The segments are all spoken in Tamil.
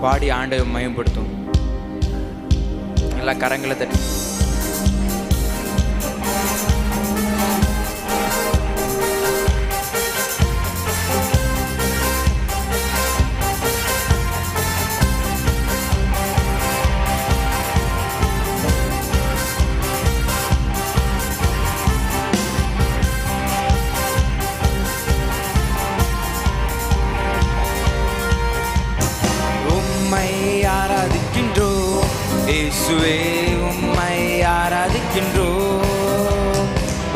பாடி ஆண்டவரை மகிமைப்படுத்தும். எல்லா கரங்களை தட்டி ஆராதிக்கின்றோம் இயேசுவே, உம்மை ஆராதிக்கின்றோம்,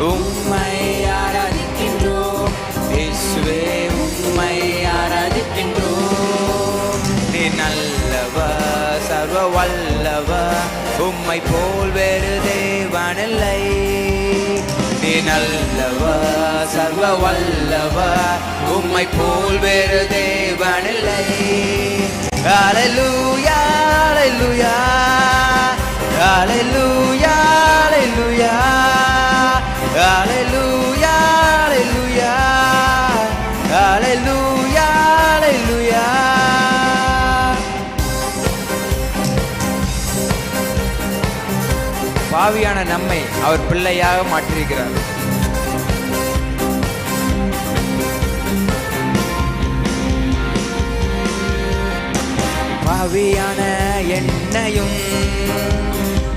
உம்மை ஆராதிக்கின்றோம் இயேசுவே, உம்மை ஆராதிக்கின்றோம். நீ நல்லவர், சர்வ வல்லவர், உம்மை போல் வேறு தேவனில்லை. நீ நல்லவர், சர்வ வல்லவர், உம்மை போல் வேறு தேவனில்லை. Hallelujah, hallelujah, hallelujah, hallelujah, hallelujah, hallelujah, hallelujah, hallelujah. பாவியான நம்மை அவர் பிள்ளையாக மாற்றியிருக்கிறார். பாவியான என்னையும்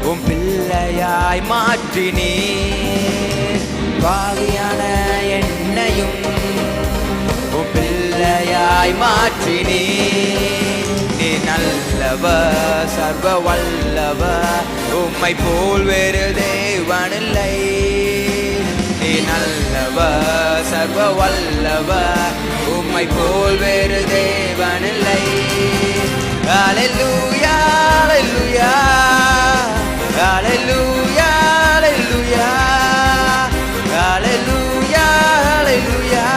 உம் பிள்ளையாய் மாற்றினீர். பாவியான என்னையும் உம் பிள்ளையாய் மாற்றினீர். நீ நல்லவர், சர்வ வல்லவர், உம்மை போல் வேறு தேவனில்லை. நீ நல்லவர், சர்வ வல்லவர், உம்மை போல் வேறு தேவனில்லை. Hallelujah, hallelujah, hallelujah, hallelujah, hallelujah, hallelujah,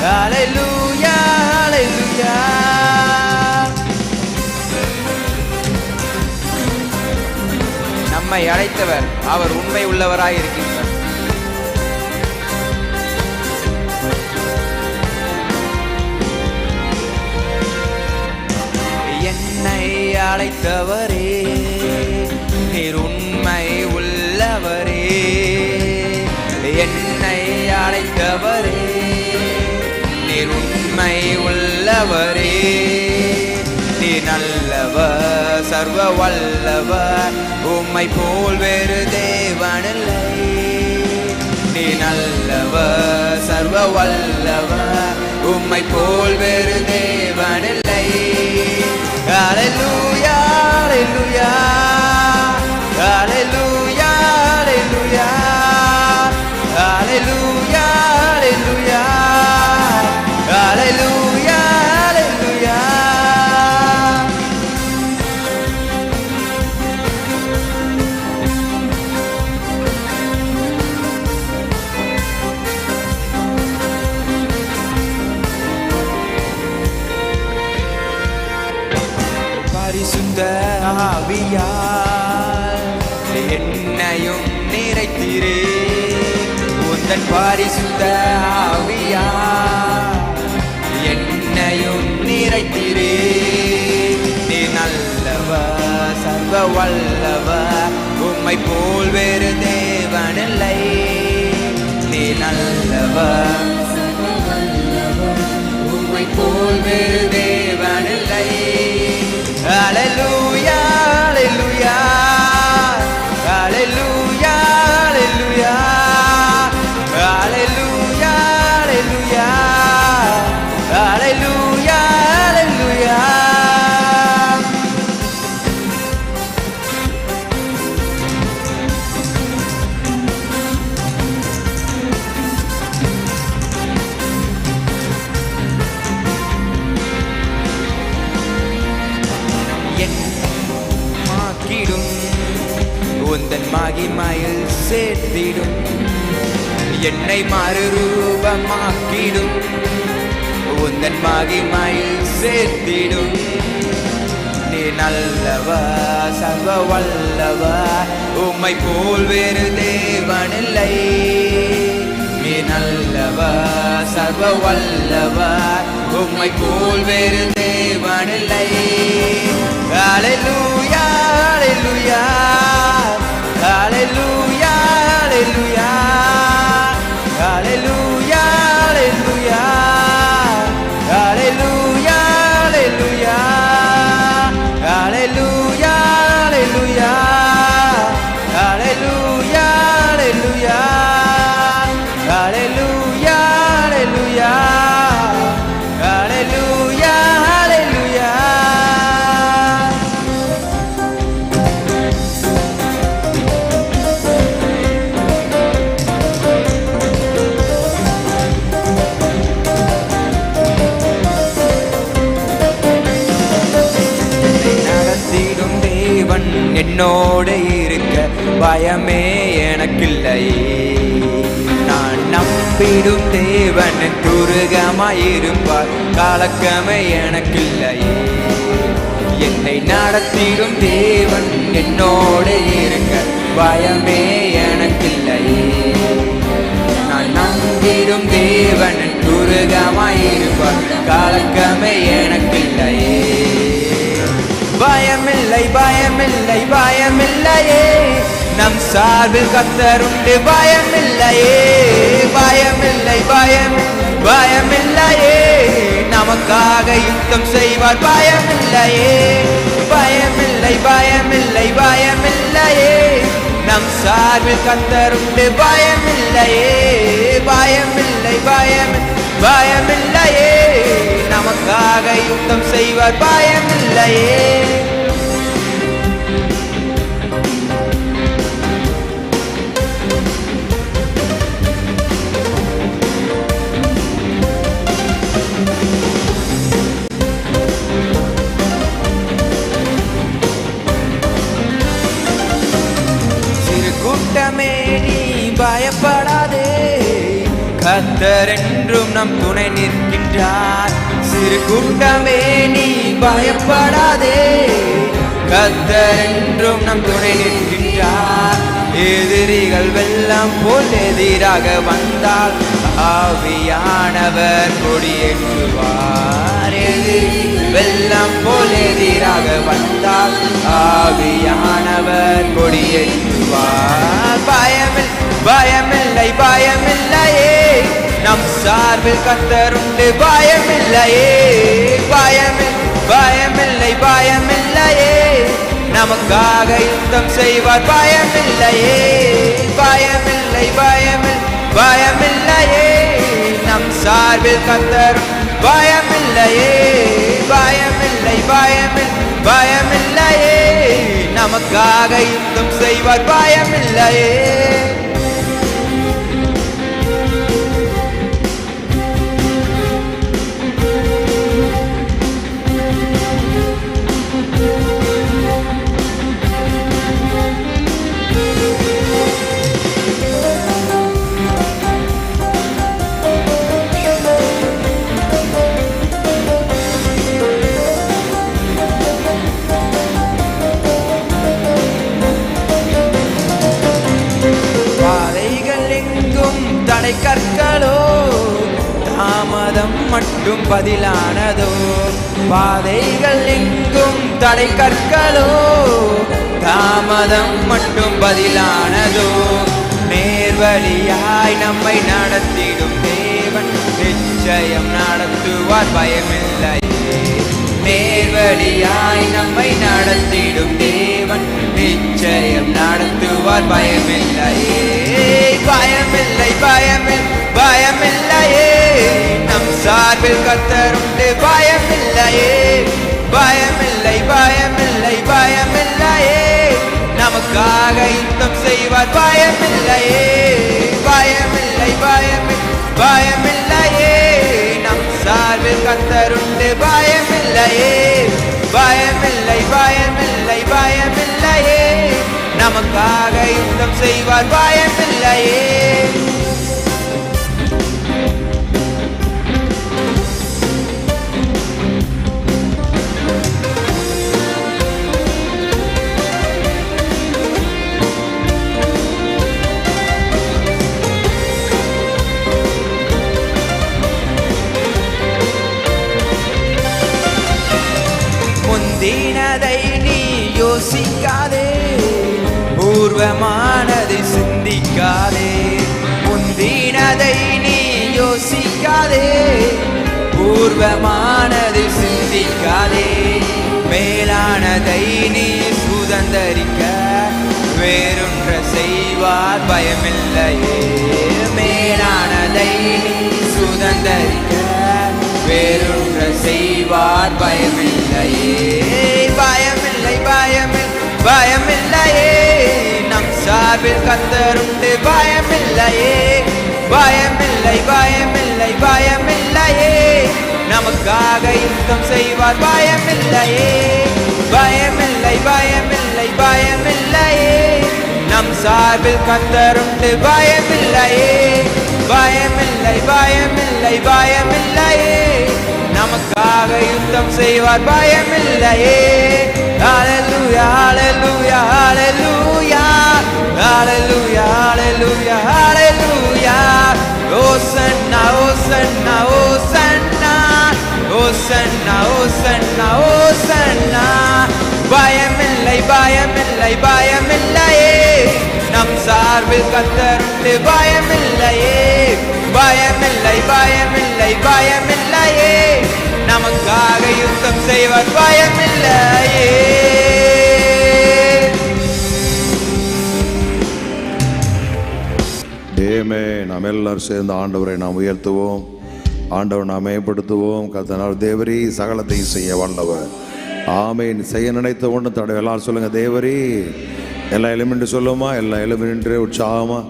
hallelujah, hallelujah. நம்மை அழைத்தவர் அவர் உண்மை உள்ளவராய் இருக்கின்றார். என்னை அழைத்தவரே, நீர் உண்மை உள்ளவரே. என்னை அழைத்தவரே, நீர் உண்மை உள்ளவரே. நீ நல்லவர், சர்வ வல்லவர், உம்மை போல் வேறு தேவனில்லை. நீ நல்லவர், சர்வ வல்லவர், உம்மை போல் வேறு தேவனில்லை. Hallelujah, hallelujah, hallelujah, hallelujah, hallelujah, hallelujah, hallelujah, hallelujah. பரிசுத்த ஆவியால் என்னையும் நிறைத்தீரே. உந்தன் பரிசுத்த ஆவியால் என்னையும் நிறைத்தீரே. நீ நல்லவர், சர்வ வல்லவர், உம்மை போல் வேறு தேவனில்லை. நீ நல்லவர், சர்வ வல்லவர், உம்மை போல் வேறு தேவனில்லை. Hallelujah, hallelujah, hallelujah, hallelujah, hallelujah, hallelujah, hallelujah, hallelujah. உந்தன் மகிமையில் சேர்த்திடும். என்னை மறுரூபமாக்கிடும். உந்தன் மகிமையில் சேர்த்திடும். நீ நல்லவர், சர்வ வல்லவர், உம்மை போல் வேறு தேவனில்லை. நீ நல்லவர், சர்வ வல்லவர், உம்மை போல் வேறு தேவன் தேவனில்லை. ஹல்லேலூயா ஹல்லேலூயா ஹல்லேலூயா ஹல்லேலூயா ஹல்லேலூயா ஹல்லேலூயா ஹல்லேலூயா ஹல்லேலூயா ஹல்லேலூயா ஹல்லேலூயா ஹல்லேலூயா ஹல்லேலூயா ஹல்லேலூயா ஹல்லேலூயா ஹல்லேலூயா. நடத்திடும் தேவன் என்னோடு இருக்க பயமே எனக்கில்லையே. நான் நம்பிடும் தேவன் துருகமாயிருப்பார் கலக்கமே எனக்கில்லையே. என்னை நடத்திடும் தேவன் என்னோடு இருக்க பயமே எனக்கில்லையே. நான் நம்பிடும் தேவன் துருகமாயிருப்பார் கலக்கமே எனக்கில்லையே. பயமில்லை பயமில்லை பயமில்லையே, நம் சார்பில் கர்த்தருண்டு பயமில்லையே. பயமில்லை பயமில்லையே, நமக்காக யுத்தம் செய்வார் பயமில்லையே. பயமில்லை பயமில்லை பயமில்லையே, நம் சார்பில் கர்த்தருண்டு பயமில்லையே. பயமில்லை பயமில்லையே, நமக்காக யுத்தம் செய்வார் பயமில்லையே. சிறு கூட்டமே நீ பயப்படாதே, கர்த்தர் என்றும் நம் துணை நிற்கின்றார். சிறு கூட்டமே நீ பயப்படாதே, கர்த்தர் என்றும் நம் துணை நிற்கின்றார். எதிரிகள் வெள்ளம் போல் எதிராக வந்தால் ஆவியானவர் கொடியேற்றுவார். எதிரிகள் வெள்ளம் போல் எதிராக வந்தால் ஆவியானவர் கொடியேற்றுவார். பயமில்லை பயமில்லையே, நம் சார்பில் கர்த்தருண்டு பயமில்லையே. பயமில்லை பயமில்லையே, நமக்காக யுத்தம் செய்வார் பயமில்லையே. பயமில்லை பயமில்லையே, நம் சார்பில் கர்த்தர் பயமில்லையே. பயமில்லை பயமில்லையே, நமக்காக யுத்தம் செய்வார் பயமில்லையே. தடை கற்களோ தாமதம் மட்டும் பதிலானதோ. பாதைகள் எங்கும் தடை கற்களோ தாமதம் மட்டும் பதிலானதோ. நேர்வழியாய் நம்மை நடத்திடும் தேவன் நிச்சயம் நடத்துவார் பயமில்லையே. நேர்வழியாய் நம்மை நடத்திடும் தேவன் நிச்சயம் நடத்துவார் பயமில்லையே. பயமில்லை பயமில்லையே, நம் சார்பில் கர்த்தருண்டு பயமில்லையே. பயமில்லை பயமில்லையே, நமக்காக யுத்தம் செய்வார் பயமில்லையே. பயமில்லை பயமில்லையே, நம் சார்பில் கர்த்தருண்டு பயமில்லையே. பயமில்லை பயமில்லையே, நமக்காக யுத்தம் செய்வார் பயமில்லையே. யோசிக்காதே, பூர்வமானதை சிந்திக்காதே. முந்தினதை நீ யோசிக்காதே, பூர்வமானதை சிந்திக்காதே. மேலானதை நீ சுதந்தரிக்க வேறொன்ற செய்வார் பயமில்லையே. மேலானதை நீ சுதந்தரிக்க வேறொன்ற செய்வார் பயமில்லையே. பயமில்லை பயமில்லை பயமில்லையே, நம் சார்பில் கர்த்தருண்டு பயமில்லையே. பயமில்லை பயமில்லை பயமில்லையே, நமக்காக யுத்தம் செய்வார் பயமில்லையே. பயமில்லை பயமில்லை பயமில்லையே, நம் சார்பில் கர்த்தருண்டு பயமில்லையே. பயமில்லை பயமில்லை பயமில்லையே, நமக்காக யுத்தம் செய்வார் பயமில்லையே. ஹல்லேலூயா ஹல்லேலூயா ஹல்லேலூயா ஹல்லேலூயா ஹல்லேலூயா ஹல்லேலூயா. ஓசன்னா ஓசன்னா ஓசன்னா ஓசன்னா ஓசன்னா ஓசன்னா. பயமில்லை பயமில்லை பயமில்லையே, நம் சார்பில் கர்த்தருண்டு பயமில்லையே. பயமில்லை பயமில்லை பயமில்லையே, நமக்காக யுத்தம் செய்வார் பயமில்லையே. நாம் எல்லாரும் சேர்ந்து ஆண்டவரை நாம் உயர்த்துவோம், ஆண்டவரை நாம் மேம்படுத்துவோம். கர்த்தர் தேவரீ சகலத்தையும் செய்ய வல்லவர். ஆமென். செய்ய நினைத்த ஒன்று தடவை எல்லாரும் சொல்லுங்க, தேவரீ. எல்லா எலுமின்று சொல்லுமா, எல்லா எலுமின்று உற்சாகமா.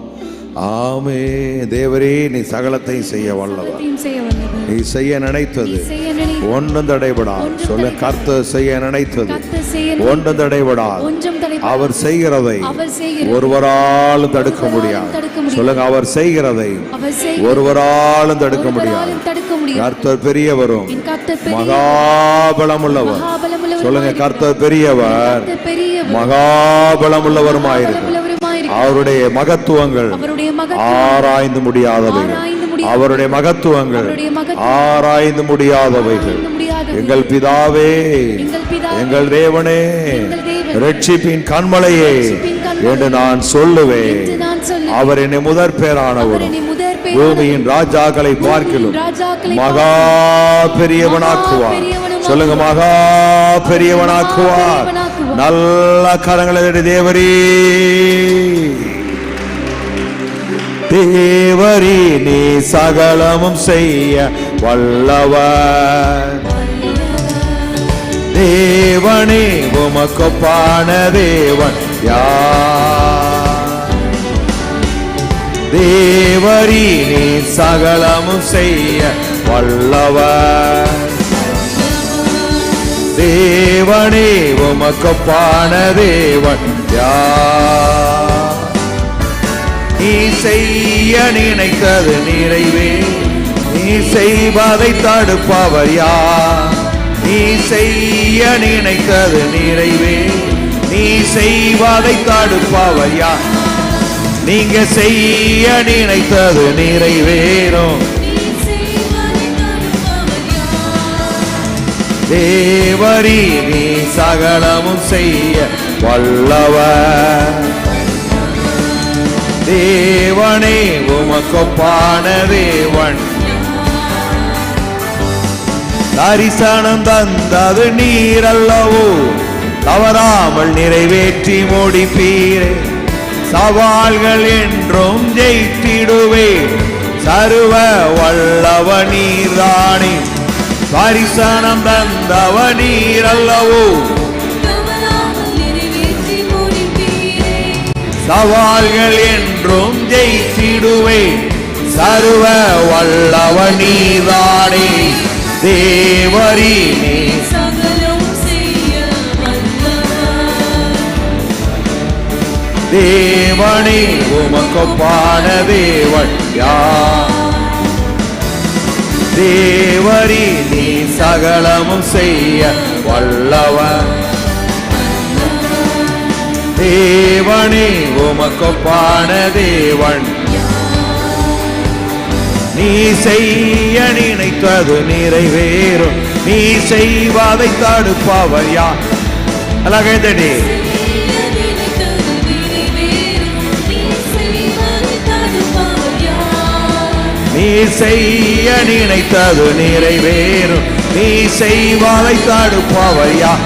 ஆமே. தேவரே, நீ சகலத்தையும் செய்ய வல்லவர். நீ செய்ய நினைத்தது ஒன்றும் தடைபடாது. சொல்ல, கர்த்தர் செய்ய நினைத்தது ஒன்றும் தடைபடாது. அவர் செய்கிறதை ஒருவராலும் தடுக்க முடியாது. சொல்லுங்க, அவர் செய்கிறதை ஒருவராலும் தடுக்க முடியாது. கர்த்தர் பெரியவரும் மகாபலம் உள்ளவர். சொல்லுங்க, கர்த்தர் பெரியவர் மகாபலம் உள்ளவருமாயிருக்கிறார். அவருடைய மகத்துவங்கள் ஆராய்ந்து முடியாதவைகள். அவருடைய மகத்துவங்கள் ஆராய்ந்து முடியாதவைகள். எங்கள் பிதாவே, எங்கள் தேவனே, இரட்சிப்பின் கண்மலையே என்று நான் சொல்லுவேன். அவர் என்னை முதற் பேரானவர், பூமியின் ராஜாக்களை பார்க்கிலும் மகா பெரியவனாக்குவார். சொல்லுங்க, மகா பெரியவனாக்குவார். நல்ல கரங்களை தேவரீ. தேவரீ, நீ சகலமும் செய்ய வல்லவர். தேவனே, உமக்கொப்பான தேவன் யார்? தேவரீ, நீ சகலமும் செய்ய வல்லவர். தேவனே, உமக்கொப்பான தேவன் யார்? நீ செய்ய நினைத்தது நிறைவே, நீ செய்வதை தடுப்பவர் யார்? நீ செய்ய நினைத்தது நிறைவே, நீ செய்வதை தடுப்பவர் யார்? நீங்க செய்ய நினைத்தது நிறைவேறும். தேவரீ, நீ சகலமும் செய்ய வல்லவர். தேவனே, உமக்கொப்பான தேவன். தரிசனம் தந்தது நீரல்லவோ, தவறாமல் நிறைவேற்றி முடிப்பீரே. சவால்கள் என்றும் ஜெயித்திடுவே, சர்வ வல்லவ நீர்தானே. தரிசனம் தந்தவ நீரல்லவோ, சவால்கள் என்றும் ஜெயித்திடுவே, சர்வ வல்லவ நீர்தானே. தேவரீ, நீ சகலம் செய்ய வல்லவர். தேவனே, உமக்கொப்பான தேவன் யார்? தேவரீ, நீ சகலமும் செய்ய வல்லவர். தேவனே, உமக்கொப்பான தேவன். நீ செய்ய நினைத்தது நிறைவேறும். நீ செய்வதை தடுப்பவர் யார்? அழகே, நீ செய்ய நினைத்தது நிறைவேறும். நீ செய்வதை தடுப்பவர் யார்?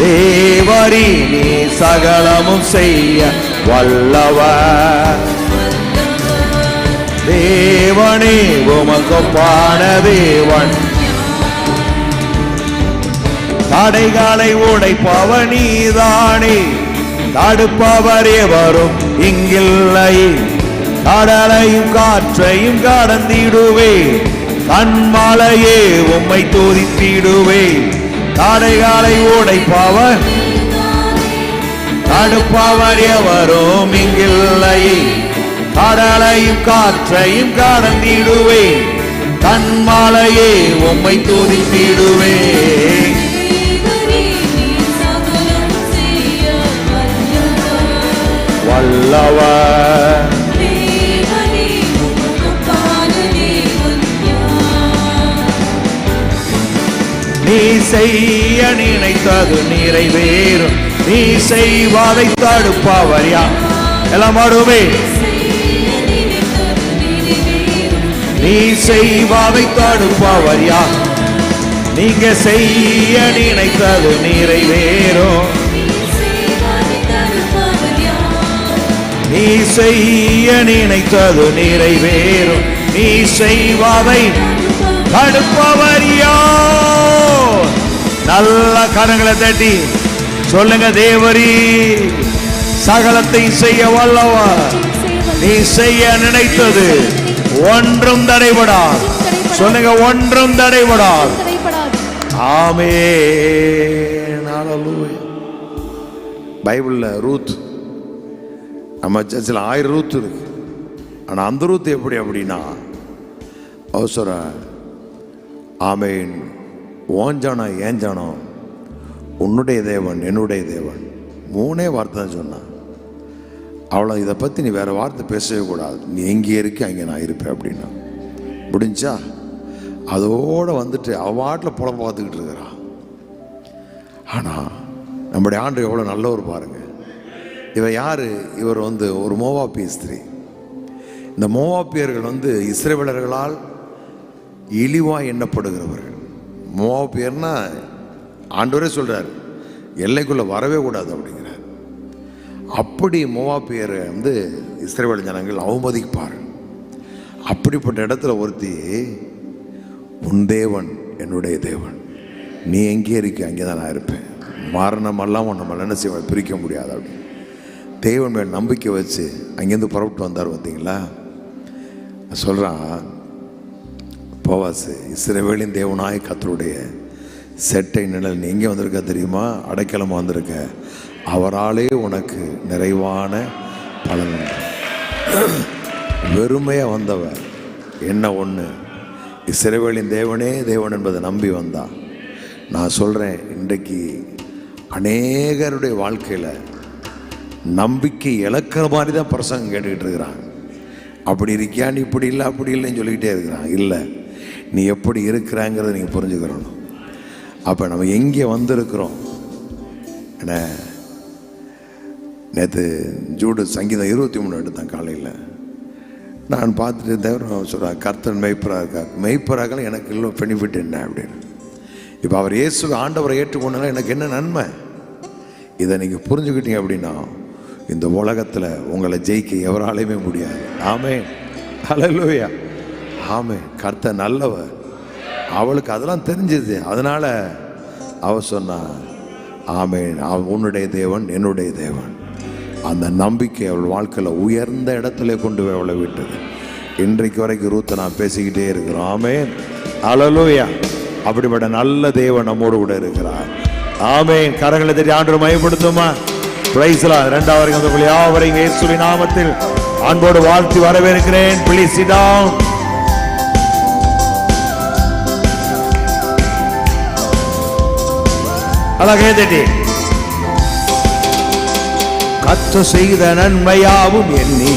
தேவரீ நீ சகலமும் செய்ய வல்லவர். தேவனே உமக்கொப்பான தேவன். தடைகளை உடைப்பவர் நீதானே, தடுப்பவர் எவரும் இங்கில்லை. கடலையும் காற்றையும் கடந்திடுவே, கண்மலையே உம்மை துதித்திடுவே. தடைகளை உடைப்பவர், தடுப்பவர் எவரும் இங்கில்லை. கடலையும் காற்றையும் கடந்திடுவே, கண்மலையே உம்மை துதித்திடுவே. வல்லவர் நீ செய்ய நினைத்தது நிறைவேறும். நீ செய்வதை தடுப்பவர் யார்? எல்லாம் பாடுவே. நீ செய்வதை தடுப்பவர் யார்? நீங்க செய்ய நினைத்தது நிறைவேறும். நீ செய்ய நினைத்தது நிறைவேறும். நீ செய்வதை தடுப்பவர் யார்? நல்ல கரங்களை தட்டி சொல்லுங்க, தேவரீ சகலத்தை செய்ய வல்லவர். நீ செய்ய நினைத்தது ஒன்றும் தடைபடாது. சொல்லுங்க, ஒன்றும் தடைபடாது. ஆமென். ஹல்லேலூயா. பைபிள்ல ரூத், நம்ம சர்ச்சில் 1000 ரூத் இருக்கு. ஆனா அந்த ரூத் எப்படி அப்படின்னா, அவசர ஆமென், ஓஞ்சானா ஏஞ்சானோ உன்னுடைய தேவன் என்னுடைய தேவன், 3 வார்த்தை தான் சொன்னான். அவ்வளோ, இதை பற்றி நீ வேற வார்த்தை பேசவே கூடாது. நீ எங்கே இருக்க அங்கே நான் இருப்பேன் அப்படின்னா முடிஞ்சா. அதோடு வந்துட்டு அவாட்டில் புலம் பார்த்துக்கிட்டு இருக்கிறான். ஆனால் நம்முடைய ஆண்டு எவ்வளோ நல்லவர் பாருங்க. இவர் யார்? இவர் ஒரு மோவாபிய ஸ்திரீ. இந்த மோவாபியர்கள் இஸ்ரவேலர்களால் இழிவாக எண்ணப்படுகிறவர்கள். மோவாபியர்னா ஆண்டவரே சொல்கிறார், எல்லைக்குள்ளே வரவே கூடாது அப்படிங்கிறார். அப்படி மோவாபியரை இஸ்ரவேல் ஜனங்கள் அவமதிப்பார். அப்படிப்பட்ட இடத்துல ஒருத்தி, உன் தேவன் என்னுடைய தேவன், நீ எங்கே இருக்க அங்கே தான் நான் இருப்பேன், மரணமெல்லாம் நம்ம என்ன செய்வோம் பிரிக்க முடியாது அப்படின்னு தேவன் மேல் நம்பிக்கை வச்சு அங்கேருந்து புறப்பட்டு வந்தார். பார்த்தீங்களா? சொல்கிறான் போவாசு, இஸ்ரவேலின் தேவனாய் கர்த்தருடைய செட்டை நிழல் நீ எங்கே வந்திருக்க தெரியுமா? அடைக்கலமாக வந்திருக்க. அவராலே உனக்கு நிறைவான பலன். வெறுமையாக வந்தவர் என்ன ஒன்று, இஸ்ரவேலின் தேவனே தேவன் என்பதை நம்பி வந்தா. நான் சொல்கிறேன், இன்றைக்கு அநேகருடைய வாழ்க்கையில் நம்பிக்கை இழக்கிற மாதிரி தான் பிரசங்கம் கேட்டுக்கிட்டு இருக்கிறான். அப்படி இருக்கியா, நீ இப்படி இல்லை அப்படி இல்லைன்னு சொல்லிக்கிட்டே இருக்கிறான். இல்லை, நீ எப்படி இருக்கிறாங்கிறத நீங்கள் புரிஞ்சுக்கிறணும். அப்போ நம்ம எங்கே வந்திருக்கிறோம்? என்ன, நேற்று ஜூடு சங்கீதம் 23 எடுத்தேன் காலையில். நான் பார்த்துட்டு தேவன் சொல்கிறேன், கர்த்தன் மெய்ப்பராக இருக்கார். மெய்ப்பராக எனக்கு இல்லை பெனிஃபிட் என்ன அப்படின்னு. இப்போ அவர் இயேசு ஆண்டவரை ஏற்றுக்கொண்டாலும் எனக்கு என்ன நன்மை? இதை நீங்கள் புரிஞ்சுக்கிட்டீங்க அப்படின்னா இந்த உலகத்தில் உங்களை ஜெயிக்க எவராலையுமே முடியாது. ஆமென். ஹல்லேலூயா. ஆமென். கர்த்தர் நல்லவர். அவளுக்கு அதெல்லாம் தெரிஞ்சது. அதனால் அவ சொன்னா, ஆமென், உன்னுடைய தேவன் என்னுடைய தேவன். அந்த நம்பிக்கை அவள் வாழ்க்கையில் உயர்ந்த இடத்துல கொண்டு போய் அவளை விட்டது. இன்றைக்கு வரைக்கும் ரூத்தை நான் பேசிக்கிட்டே இருக்கிறோம். ஆமென். ஹல்லேலூயா. அப்படிப்பட்ட நல்ல தேவன் நம்மோடு கூட இருக்கிறார். ஆமென். கரங்களை தட்டி ஆண்டவரை மகிமைப்படுத்துமா? Praise the Lord. 2வது வந்தவர்கள் யாவரையும் இயேசுவின் நாமத்தில் அன்போடு வாழ்த்தி வரவேற்கிறேன். Please sit down. அழகே தட்டி. கர்த்தர் செய்த நன்மையாவும் எண்ணி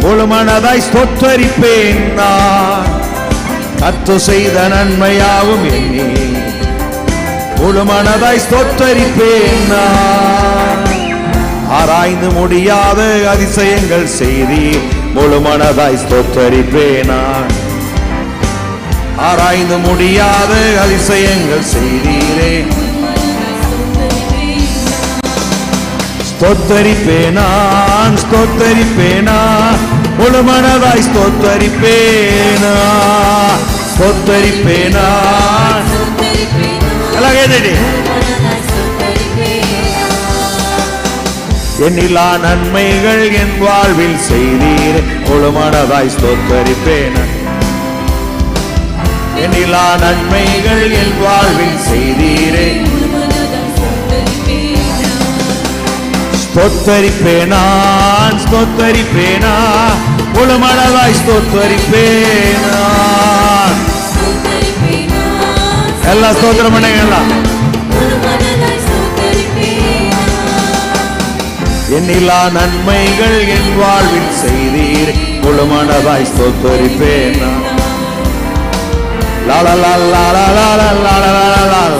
முழு மனதாய் ஸ்தோத்தரிப்பேன் நான். கர்த்தர் செய்த நன்மையாவும் எண்ணி முழு மனதாய் ஸ்தோத்தரிப்பேன் நான். ஆராய்ந்து முடியாத அதிசயங்கள் செய்தி முழு மனதாய் ஸ்தோத்தரிப்பேனா. ஆராய்ந்து முடியாத அதிசயங்கள் செய்தீரே, ஸ்தோத்தரிப்பேனா ஸ்தோத்தரிப்பேனா, முழு மனதாய் ஸ்தோத்தரிப்பேனா ஸ்தோத்தரிப்பேனா. எல்லாம் கேட்டுடி. எண்ணிலா நன்மைகள் என் வாழ்வில் செய்தீரே, முழு மனதாய் ஸ்தோத்தரிப்பேனா. எண்ணிலா நன்மைகள் என் வாழ்வில் செய்தீரே, ஸ்தோத்தரிப்பேனா ஸ்தோத்தரிப்பேனா, முழு மனதாய் ஸ்தோத்தரிப்பேனா. எல்லாம் ஸ்தோத்திரம் பண்ணுங்க. எண்ணிலா நன்மைகள் என் வாழ்வில் செய்தீர், முழு மனதாய் ஸ்தோத்தரிப்பேனா. லாலா லாலா லாலா லாலா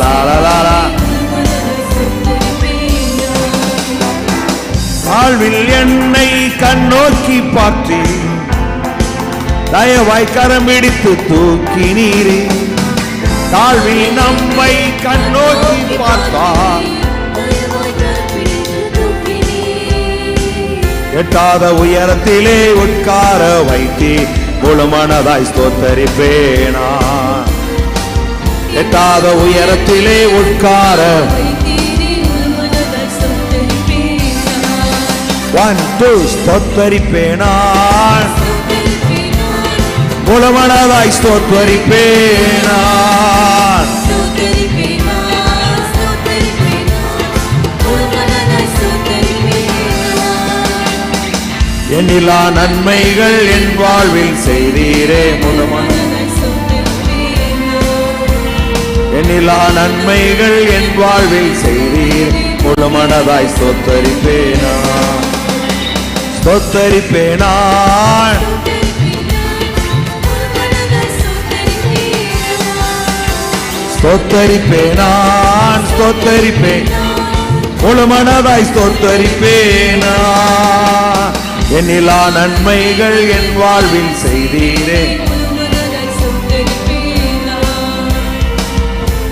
லாலா லாலா. வாழ்வில் என்னை கண்ணோக்கி பார்த்து தயவாய் கரம் பிடித்து தூக்கி நீரே. தாழ்வில் நம்மை கண்ணோக்கி பார்த்தார், எட்டாத உயரத்திலே உட்கார வைத்தே, முழு மனதாய் ஸ்தோத்தரிப்பேனா. எட்டாத உயரத்திலே உட்கார 1 2 ஸ்தோத்தரிப்பேனா. முழு மனதாய் ஸ்தோத்தரிப்பேனா. எண்ணிலா நன்மைகள் என் வாழ்வில் செய்தீரே, முழு எண்ணிலா நன்மைகள் என் வாழ்வில் செய்தீர், முழு மனதாய் ஸ்தோத்தரிப்பேனா ஸ்தோத்தரிப்பேனா. ஸ்தோத்தரிப்பேனா ஸ்தோத்தரிப்பேன், முழு மனதாய் ஸ்தோத்தரிப்பேனா. எண்ணிலா நன்மைகள் என் வாழ்வில் செய்தீரே,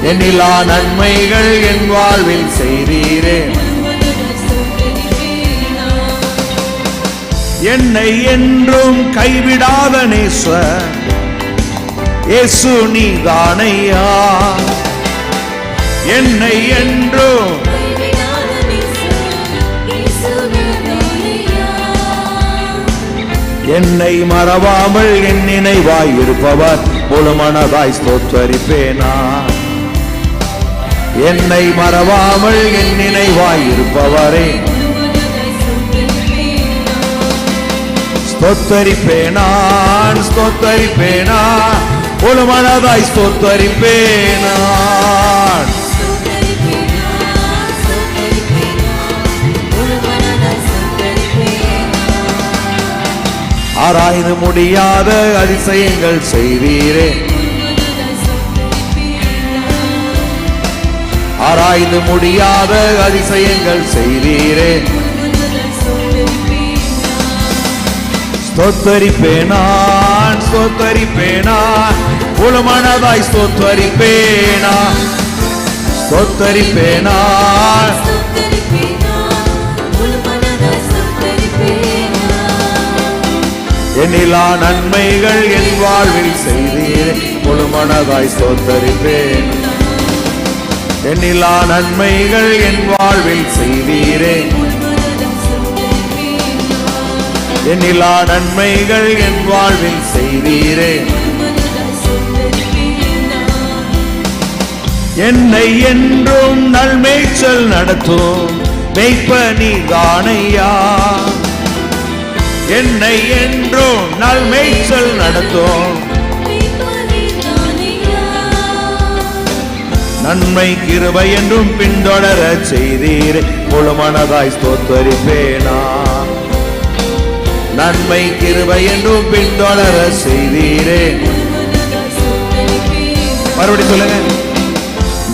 எண்ணிலா நன்மைகள் என் வாழ்வில் செய்தீரே. என்னை என்றும் கைவிடாத நேசர் இயேசு நீதானையா. என்னை என்றும் என்னை மறவாமல் என் நினைவாய் இருப்பவர், முழு மனதாய் ஸ்தோத்தரிப்பேனா. என்னை மறவாமல் என் நினைவாய் இருப்பவரே, ஸ்தோத்தரிப்பேனா ஸ்தோத்தரிப்பேனா, முழு மனதாய் ஸ்தோத்தரிப்பேனா. ஆராய்ந்து முடியாத அதிசயங்கள் செய்தீரே, ஆராய்ந்து முடியாத அதிசயங்கள் செய்தீரே. ஸ்தோத்தரிப்பேனா ஸ்தோத்தரிப்பேனா, முழு மனதாய் ஸ்தோத்தரிப்பேனா ஸ்தோத்தரிப்பேனா. எண்ணிலா நன்மைகள் என் வாழ்வில் செய்தீரே, முழு மனதாய் ஸ்தோத்தரிப்பேன். எண்ணிலா நன்மைகள் என் வாழ்வில் செய்தீரே, எண்ணிலா நன்மைகள் என் வாழ்வில் செய்தீரே. என்னை என்றும் நல்மேய்ச்சல் நடத்தும் மெய்ப்பனி தானையா. என்னை என்றும் நல்மேய்ச்சல் நடத்தும் நன்மை கிருபை என்றும் பின்தொடர செய்தீரே, முழு மனதாய் ஸ்தோத்தரிப்பேனா. நன்மை கிருபை என்றும் பின்தொடர செய்தீரே. மறுபடியும் சொல்லுங்க.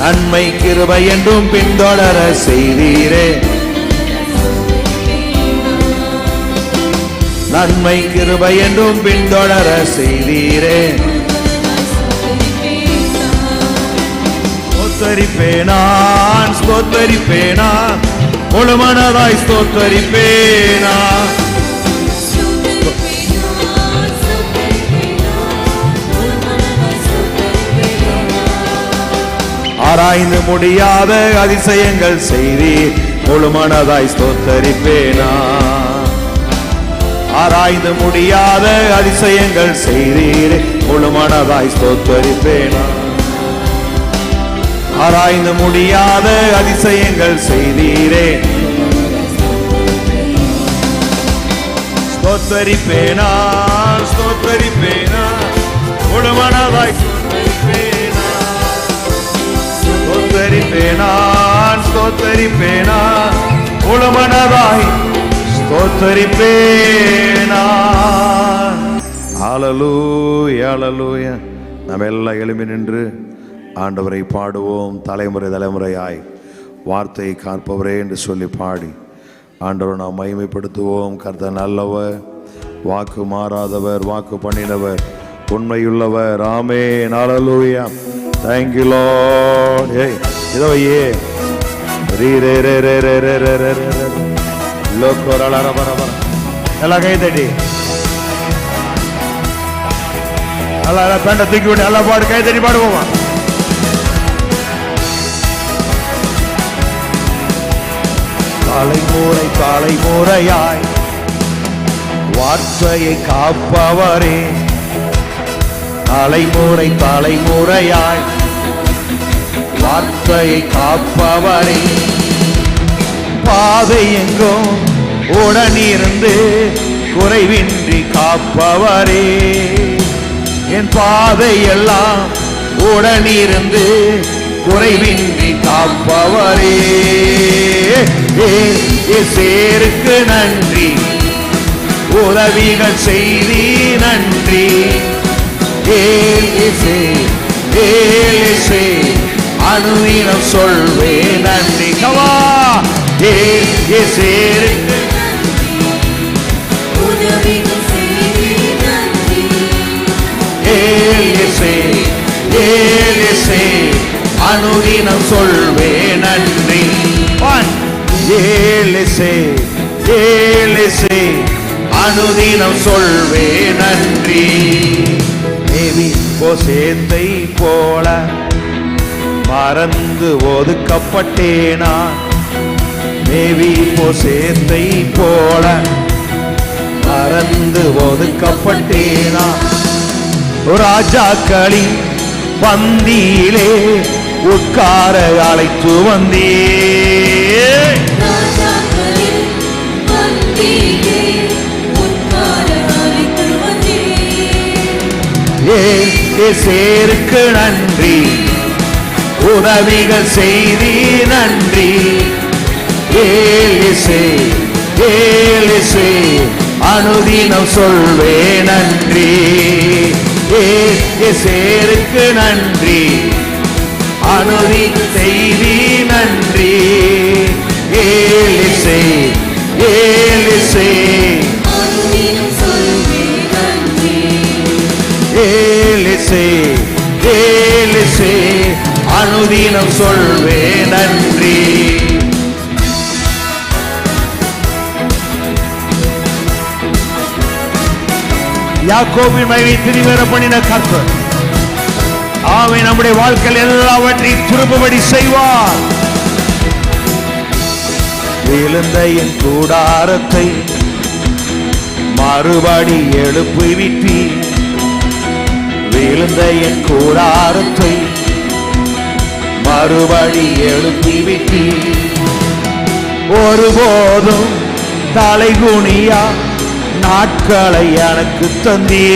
நன்மை கிருபை என்றும் பின்தொடர செய்தீரே. நன்மை கிருபை என்றும் பின்தொடர செய்தீரே. ஸ்தோத்தரிப்பேனான் ஸ்தோத்தரிப்பேனான் முழு மனதாய் ஸ்தோத்தரிப்பேனா. ஆராய்ந்து முடியாத அதிசயங்கள் செய்தீர் முழு மனதாய் ஸ்தோத்தரிப்பேனா. ஆராய்ந்து முடியாத அதிசயங்கள் செய்தீர் முழு மனதாய் ஸ்தோத்தரிப்பேனா. ஆராய்ந்து முடியாத அதிசயங்கள் செய்தீரே. ஸ்தோத்தரிப்பேனா ஸ்தோத்தரிப்பேனா முழு மனதாய் ஸ்தோத்தரிப்பேனா. ஸ்தோத்தரிப்பேனா ஸ்தோத்தரிப்பேனா முழு மனதாய் ஸ்தோத்தரிப்பேனா. ஹல்லேலூயா ஹல்லேலூயா. நாம் எல்லாம் எழும்பி நின்று ஆண்டவரை பாடுவோம். தலைமுறை தலைமுறையாய் வார்த்தையை காப்பவரே என்று சொல்லி பாடி ஆண்டவரை நாம் மகிமைப்படுத்துவோம். கர்த்தர் நல்லவர், வாக்கு மாறாதவர், வாக்கு பண்ணினவர், உண்மையுள்ளவர். ஆமென் ஹல்லேலூயா. Thank you Lord. இதோ ரீ ரே ரே ரே ரே ரே ரே ரே ரே எல்லாம் கை தட்டி எல்லாம் பேண்ட தூக்கி விட்டு எல்லாம் பாடு, கை தட்டி பாடுவோமா. தலைமுறை தலைமுறையாய் வார்த்தையை காப்பவரே. தலைமுறை தலைமுறையாய் வார்த்தையை காப்பவரே. பாதை எங்கும் உடனிருந்து குறைவின்றி காப்பவரே. என் பாதை எல்லாம் உடனிருந்து குறைவின்றி காப்பவரே. சேருக்கு நன்றி, உதவிகள் செய்தி நன்றி. அனுதினம் சொல்வே நன்றி. கவா சேருக்கு அனுதினம் சொல்வே நன்றி. அனுதினம் சொல்வே நன்றி. மேவி போசேத்தை போல மறந்து ஒதுக்கப்பட்டேனா. மேவி போசேத்தை போல மறந்து ஒதுக்கப்பட்டேனா. ராஜாக்களின் பந்தியிலே உட்கார அழைத்து வந்தே. சேருக்கு நன்றி, உதவிகள் செய்தி நன்றி. அனுதினம் சொல்வே நன்றி. சேருக்கு நன்றி, அனுதினம் செய்தி நன்றி. அனுதினம் சொல்வே நன்றி. யாக்கோபின் மகிமை திருவேற பண்ணின கர்த்தர் ஆமை நம்முடைய வாழ்க்கையில் எல்லாவற்றையும் திரும்பும்படி செய்வார். விழுந்த என் கூடாரத்தை மறுபடி எழுப்பிவிட்டி. விழுந்த என் கூடாரத்தை மறுபடி எழுப்பிவிட்டி. ஒருபோதும் தலைகுனியா நாட்களை எனக்கு தந்தே.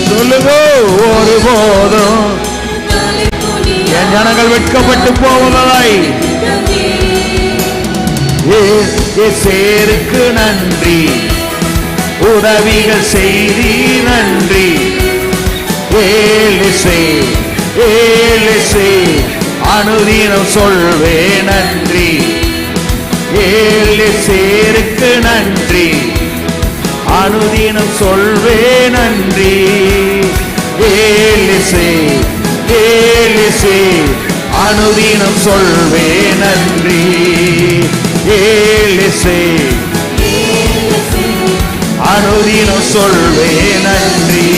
சொல்லுங்க, ஒருபோதும் என் ஜனங்கள் வெட்கப்பட்டு போவதை. சேருக்கு நன்றி, உதவிகள் செய்தி நன்றி. அனுதினம் சொல்வே நன்றி. எலிசேருக்கு நன்றி, அனுதினம் சொல்வே நன்றி. எலிசே எலிசே அனுதினம் சொல்வே நன்றி. எலிசே அனுதினம் சொல்வே நன்றி.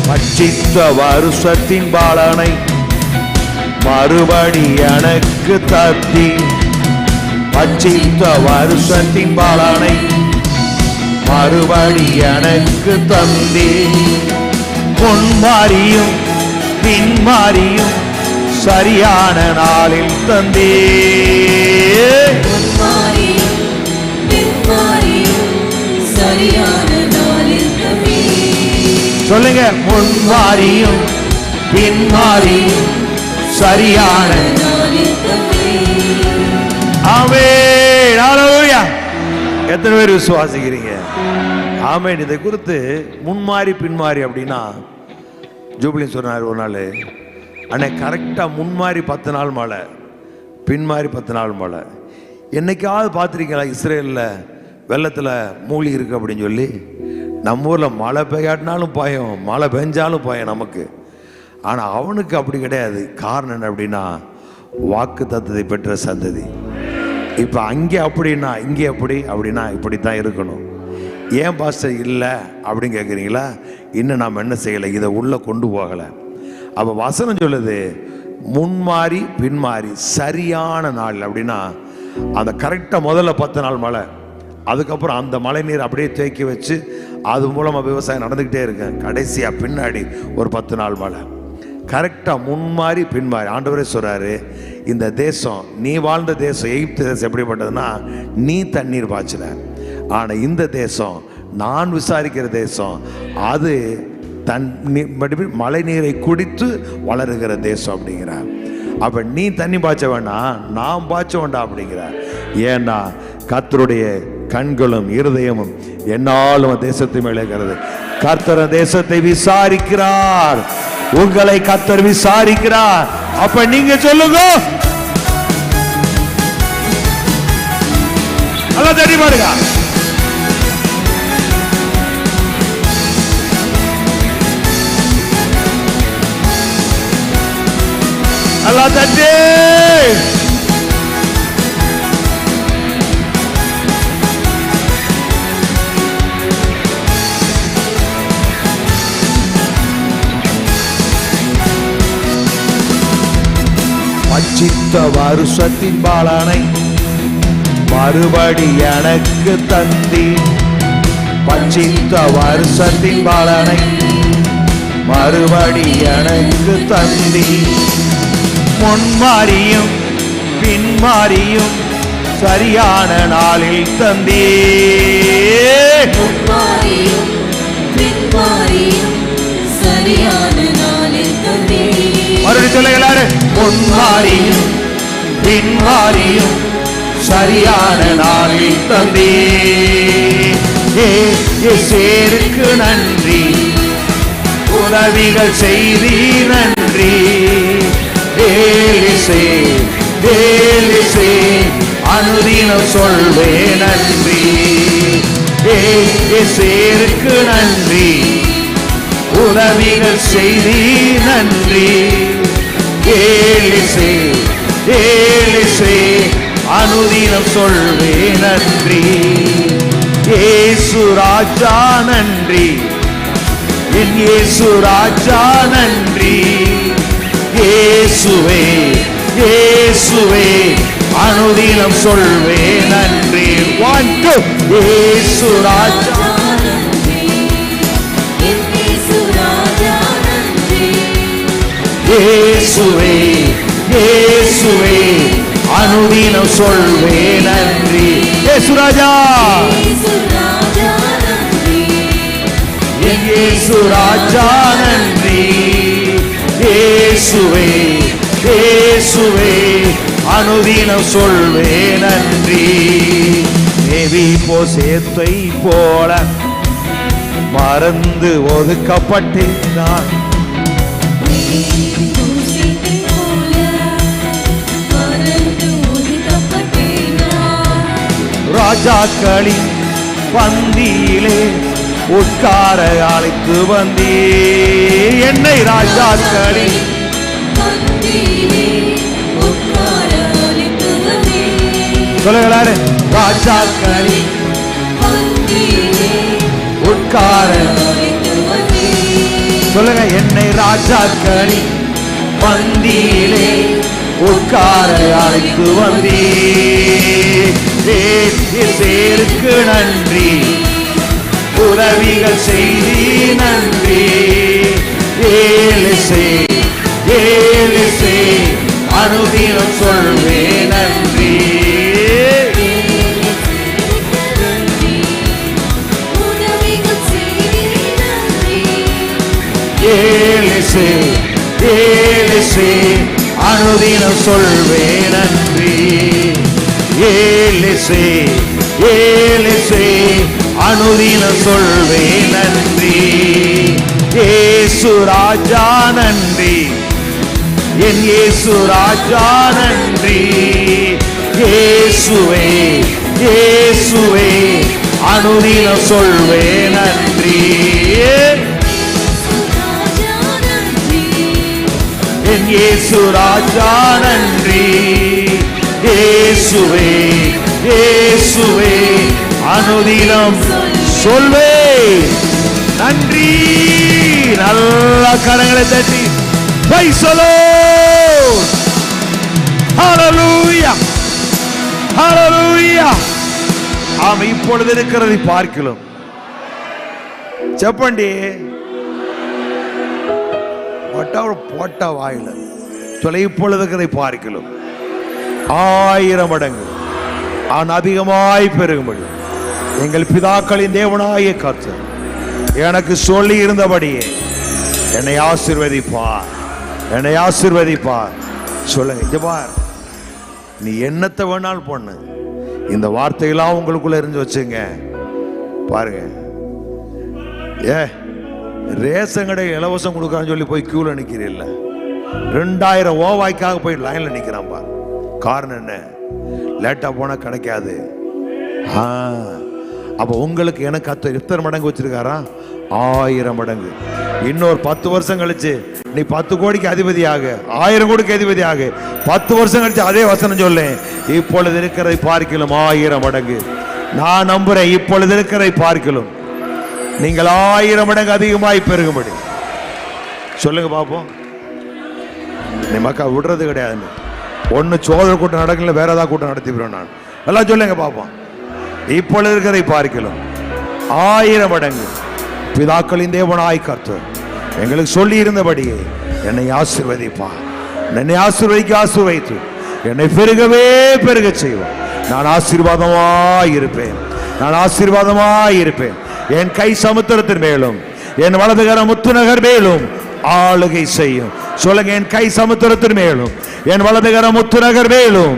பட்சித்த வருஷத்தின் பாலனை மறுபடி எனக்கு தத்தி, பட்சித்த வருஷத்தின் பாலனை மறுபடி எனக்கு தந்தி. முன்மாறியும் பின்மாறியும் சரியான நாளில் தந்தே. சொல்லுங்க, முன்மாறியும் பின்மாறியும் சரியான. ஆமென், ஹல்லேலூயா. எத்தனை பேர் விசுவாசிக்கிறீங்க? ஆமென். இதை குறித்து முன்மாறி பின்மாறி அப்படின்னா, ஜூபிலி சொன்னார் ஒரு நாள், அண்ணே கரெக்டாக முன்மாறி 10 நாள் மழை, பின்மாறி 10 நாள் மழை. என்னைக்காவது பார்த்துருக்கீங்களா இஸ்ரேலில் வெள்ளத்தில் மூழ்கி இருக்கு அப்படின்னு சொல்லி? நம்ம ஊரில் மழை பெய்யாட்டினாலும் பயம், மழை பெஞ்சாலும் பயம் நமக்கு. ஆனால் அவனுக்கு அப்படி கிடையாது. காரணம் என்ன அப்படின்னா, வாக்கு தத்தத்தை பெற்ற சந்ததி. இப்போ அங்கே அப்படின்னா இங்கே அப்படின்னா இப்படித்தான் இருக்கணும். ஏன் பாஸ்டர் இல்லை அப்படின்னு கேட்குறீங்களா? இன்னும் நாம் என்ன செய்யலை, இதை உள்ளே கொண்டு போகலை. அப்போ வசனம் சொல்லுது, முன்மாறி பின்மாறி சரியான நாள் அப்படின்னா, அந்த கரெக்டாக முதல்ல 10 நாள் மழை, அதுக்கப்புறம் அந்த மழை நீர் அப்படியே தேக்கி வச்சு அது மூலமாக விவசாயம் நடந்துக்கிட்டே இருக்கு. கடைசியாக பின்னாடி ஒரு 10 நாள் மழை. கரெக்டாக முன்மாறி பின்மாறி. ஆண்டவரே சொல்கிறாரு, இந்த தேசம், நீ வாழ்ந்த தேசம் எகிப்து தேசம் எப்படிப்பட்டதுன்னா, நீ தண்ணீர் பாய்ச்சல. ஆனால் இந்த தேசம், நான் விசாரிக்கிற தேசம், அது மழை நீரை குடித்து வளருகிற தேசம் அப்படிங்கிறார். அப்போ நீ தண்ணி பாய்ச்ச வேண்டாம், நான் பாய்ச்ச வேண்டாம் அப்படிங்கிறார். ஏன்னா கர்த்தருடைய கண்களும் இருதயமும் என்னாலும் தேசத்தை மேலேகிறது. கர்த்தர் தேசத்தை விசாரிக்கிறார், உங்களை கர்த்தர் விசாரிக்கிறார். அப்ப நீங்க சொல்லுங்க, அல்ல தெரியுமா பாருங்க. அல்ல தட்டி பட்சித்த வருஷத்தின் பாலனை மறுபடி எனக்கு தந்தி. பட்சித்த வருஷத்தின் பாலனை மறுபடி எனக்கு தந்தி. முன்மாறியும் பின்மாறியும் சரியான நாளில் தந்தி. முன்மாறியும் பின்மாறியும் சரியான நாளில் தந்தி. மறுபடி சொல்லுங்க எல்லாரும், முன்மாறியும் பின்மாறியும் சரியான நாளில் தந்தி. எசேருக்கு நன்றி, உதவிகள் செய்தி நன்றி. ஏலிசே ஏலிசே அனுதினம் சொல்வே நன்றி. எசேருக்கு நன்றி, உதவிகள் செய்தி நன்றி. ஏலிசே ஏலிசே அனுதினம் சொல்வே நன்றி. இயேசு ராஜா நன்றி, என் இயேசு ராஜா நன்றி. இயேசுவே இயேசுவே அனுதினம் சொல்வே நன்றி. 1 2 இயேசு ராஜா இயேசுவே இயேசுவே அனுதினம் சொல்வே நன்றி. இயேசு ராஜா என் இயேசு ராஜா நன்றி. இயேசுவே இயேசுவே அனுதினம் சொல்வே நன்றி. தேவி போசேத்தை போல மறந்து ஒதுக்கப்பட்டேன் நான். ராஜாக்களின் பந்தியிலே உட்கார அழைத்து வந்தீர். என்னை ராஜாக்களின் பந்தியிலே உட்கார அழைத்து வந்தீர். சொல்லுகிறாரு, ராஜாக்களின் பந்தியிலே உட்கார. அழைத்து வந்தீர். சொல்லுங்க, என்னை ராஜாக்களின் பந்தியிலே உட்கார அழைத்து வந்தீர். பேருக்கு நன்றி, உதவிகள் செய்தி நன்றி. ஏலிசே அனுதினம் சொல்வே நன்றி. உதவிகள் செய்தி நன்றி. ஏலிசே அனுதினம் சொல்வே நன்றி. ஏலிசே அனுதினம் சொல்வே நன்றி. இயேசு ராஜா நன்றி, என் இயேசு ராஜா நன்றி. இயேசுவே அனுதினம் சொல்வே நன்றி. ராஜா நன்றி. என் இயேசு ராஜா நன்றி. இயேசுவே அனுதினம் சொல்வே நன்றி. நல்ல கரங்களை தட்டி praise the Lord. Hallelujah, hallelujah. ஆமா, இப்பொழுது இருக்கிறதை பார்க்கலாம். செப்பண்டி போட்ட வாயில சொல்ல, இப்பொழுது இருக்கிறதை பார்க்கலாம் 1000 மடங்கு அதிகமாய் பெருகும்படி எங்கள் பிதாக்களின் தேவனாய கர்த்தர் எனக்கு சொல்லி இருந்தபடியே என்னை ஆசீர்வதிப்பார். சொல்லுங்க, இங்க பார், நீ என்னத்தை வேணாலும் பண்ணு, இந்த வார்த்தையெல்லாம் உங்களுக்குள்ள இருந்து வச்சுங்க. பாருங்க, ரேஷன் கடை இலவசம் கொடுக்கான்னு சொல்லி போய் கியூல நிக்கிறீல்ல, 2000 ஓவாய்க்காக போய் லைன்ல நிக்கிறான் பார். காரணம் என்ன? லேட்டா போனா கிடைக்காது. அப்ப உங்களுக்கு எனக்கு எத்தனை மடங்கு வச்சிருக்காரா? 1000 மடங்கு. இன்னொரு 10 வருஷம் கழிச்சு நீ 10 கோடிக்கு அதிபதியாக, 1000 கோடிக்கு அதிபதியாக, 10 வருஷம் கழிச்சு அதே வசனம் சொல்ல, இப்பொழுது இருக்கிறதை பார்க்கலாம் 1000 மடங்கு. நான் நம்புறேன், இப்பொழுது இருக்கிறதை பார்க்கலாம் நீங்கள் 1000 மடங்கு அதிகமாய் பெருகும்படி. சொல்லுங்க பாப்போம். நீ மக்கா விடுறது கிடையாது. ஒன்னு சோதர் கூட்டம் நடக்கல, வேற ஏதாவது கூட்டம் நடத்திக்கிறோம். நான் எல்லாம் சொல்லுங்க பாப்போம். இப்பொழுது இருக்கிறதை பார்க்கலாம் 1000 மடங்கு பிதாக்களின் தேவனாய் கர்த்தர் எங்களுக்கு சொல்லி இருந்தபடியே என்னை ஆசீர்வதிப்பார். என்னை ஆசீர்வதித்து என்னை பெருக செய்வார். நான் ஆசீர்வாதமாய் இருப்பேன். என் கை சமுத்திரத்தின் மேலும் என் வலதுகர முத்துநகர் மேலும் ஆளுகை செய்யும். சொல்லுங்க, என் கை சமுத்திரத்தின் மேலும் என் வலதுகர முத்துநகர் மேலும்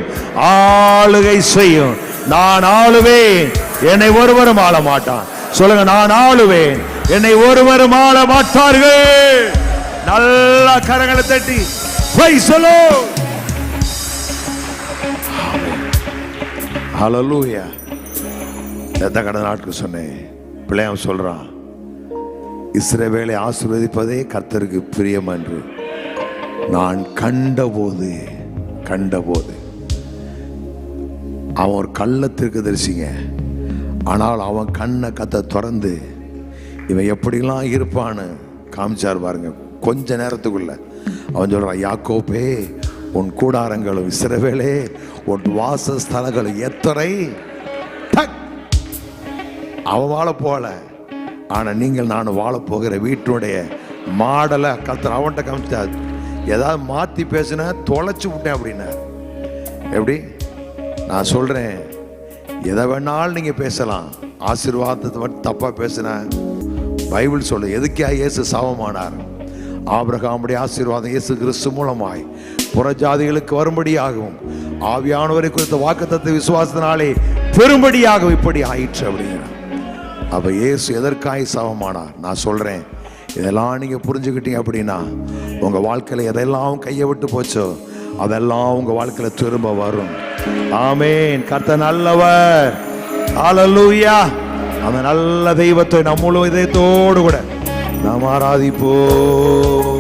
ஆளுகை செய்யும். நான் ஆளுவேன், என்னை ஒருவரும் ஆள மாட்டான். சொல்லுங்க, நான் ஆளுவேன், என்னை ஒருவரும் ஆள மாட்டார்கள். நல்ல கரங்களை தட்டி praise the Lord. ஹல்லேலூயா. கடந்த நாட்கள் சொன்னேன், பிள்ளையாம் சொல்றான், இஸ்ரவேலை ஆசீர்வதிப்பதே கர்த்தருக்கு பிரியம் என்று நான் கண்டபோது அவன் ஒரு கள்ளத்திற்கு தரிசிங்க. ஆனால் அவன் கண்ணை கத்த திறந்து இவன் எப்படிலாம் இருப்பான்னு காமிச்சார் பாருங்க. கொஞ்ச நேரத்துக்குள்ள அவன் சொல்றான், யாக்கோபே உன் கூடாரங்களும், இஸ்ரவேலே உன் வாசஸ்தலங்களும் எத்தனை. அவன் வாழ போல, ஆனா நீங்கள் நான் வாழ போகிற வீட்டுடைய மாடலை கத்தர் அவன்கிட்ட காமிச்சார். ஏதாவது மாத்தி பேசின தொலைச்சு விட்டேன் அப்படின்னா. எப்படி? நான் சொல்றேன், எதை வேணாலும் நீங்க பேசலாம், ஆசீர்வாதத்தை மட்டும் தப்பா பேசின பைபிள் சொல்ல, எதுக்கே இயேசு சாபமானார்? ஆபிரகாமுடைய ஆசீர்வாதம் இயேசு கிறிஸ்து மூலமாய் புறஜாதிகளுக்கு வரும்படியாகவும் ஆவியானவரை குறித்த வாக்குத்தத்த விசுவாசத்தினாலே பெரும்படியாகவும் இப்படி ஆயிற்று அப்படிங்கிறார். அப்ப இயேசு எதற்காய் சாபமானார்? நான் சொல்றேன், இதெல்லாம் நீங்க புரிஞ்சுக்கிட்டீங்க அப்படின்னா உங்க வாழ்க்கையில எதெல்லாம் கையை விட்டு போச்சோ அதெல்லாம் உங்க வாழ்க்கையில திரும்ப வரும். ஆமென். கர்த்தர் நல்லவர், ஹல்லேலூயா. அந்த நல்ல தெய்வத்தை நம் முழு இதயத்தோடு கூட நாம் ஆராதிப்போம்.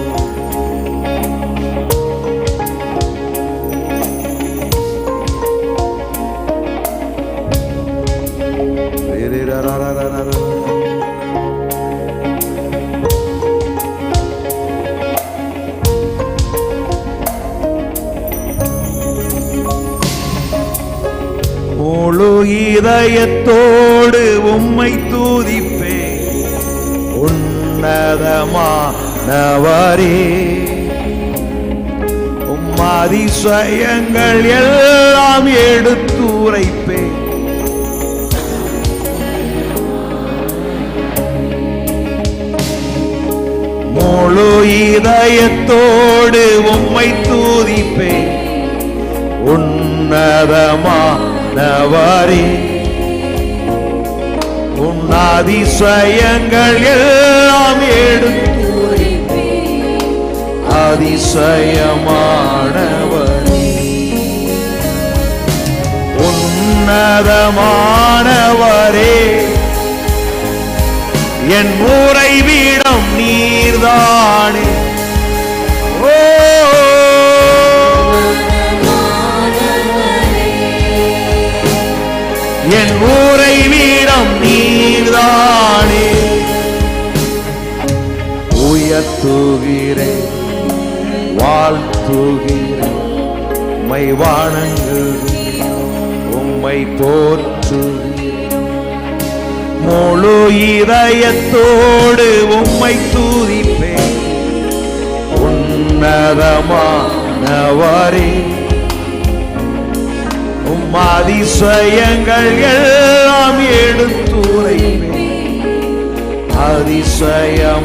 முழு இதயத்தோடு உம்மை துதிப்பேன் உன்னதமானவரே. உம் அதிசயங்கள் எல்லாம் எடுத்துரைப்பேன். முழு இதயத்தோடு உம்மை துதிப்பேன் உன்னதமானவரே. உன் அதிசயங்கள் எல்லாம் எடுத்துரைப்பேன். அதிசயமானவரே, உன்னதமானவரே, என் உறைவிடம் நீர்தானே. ஓ என் உறைவிடம் நீர்தானே. உயர்த்துகிறேன், வாழ்த்துகிறேன், உம்மை வணங்குகிறேன், உம்மை போற்றுகிறேன். முழு இதயத்தோடு உம்மை துதிப்பேன் உன்னதமானவரே. உம் அதிசயங்கள் எல்லாம் எடுத்துரைப்பேன். அதிசயமானவரே.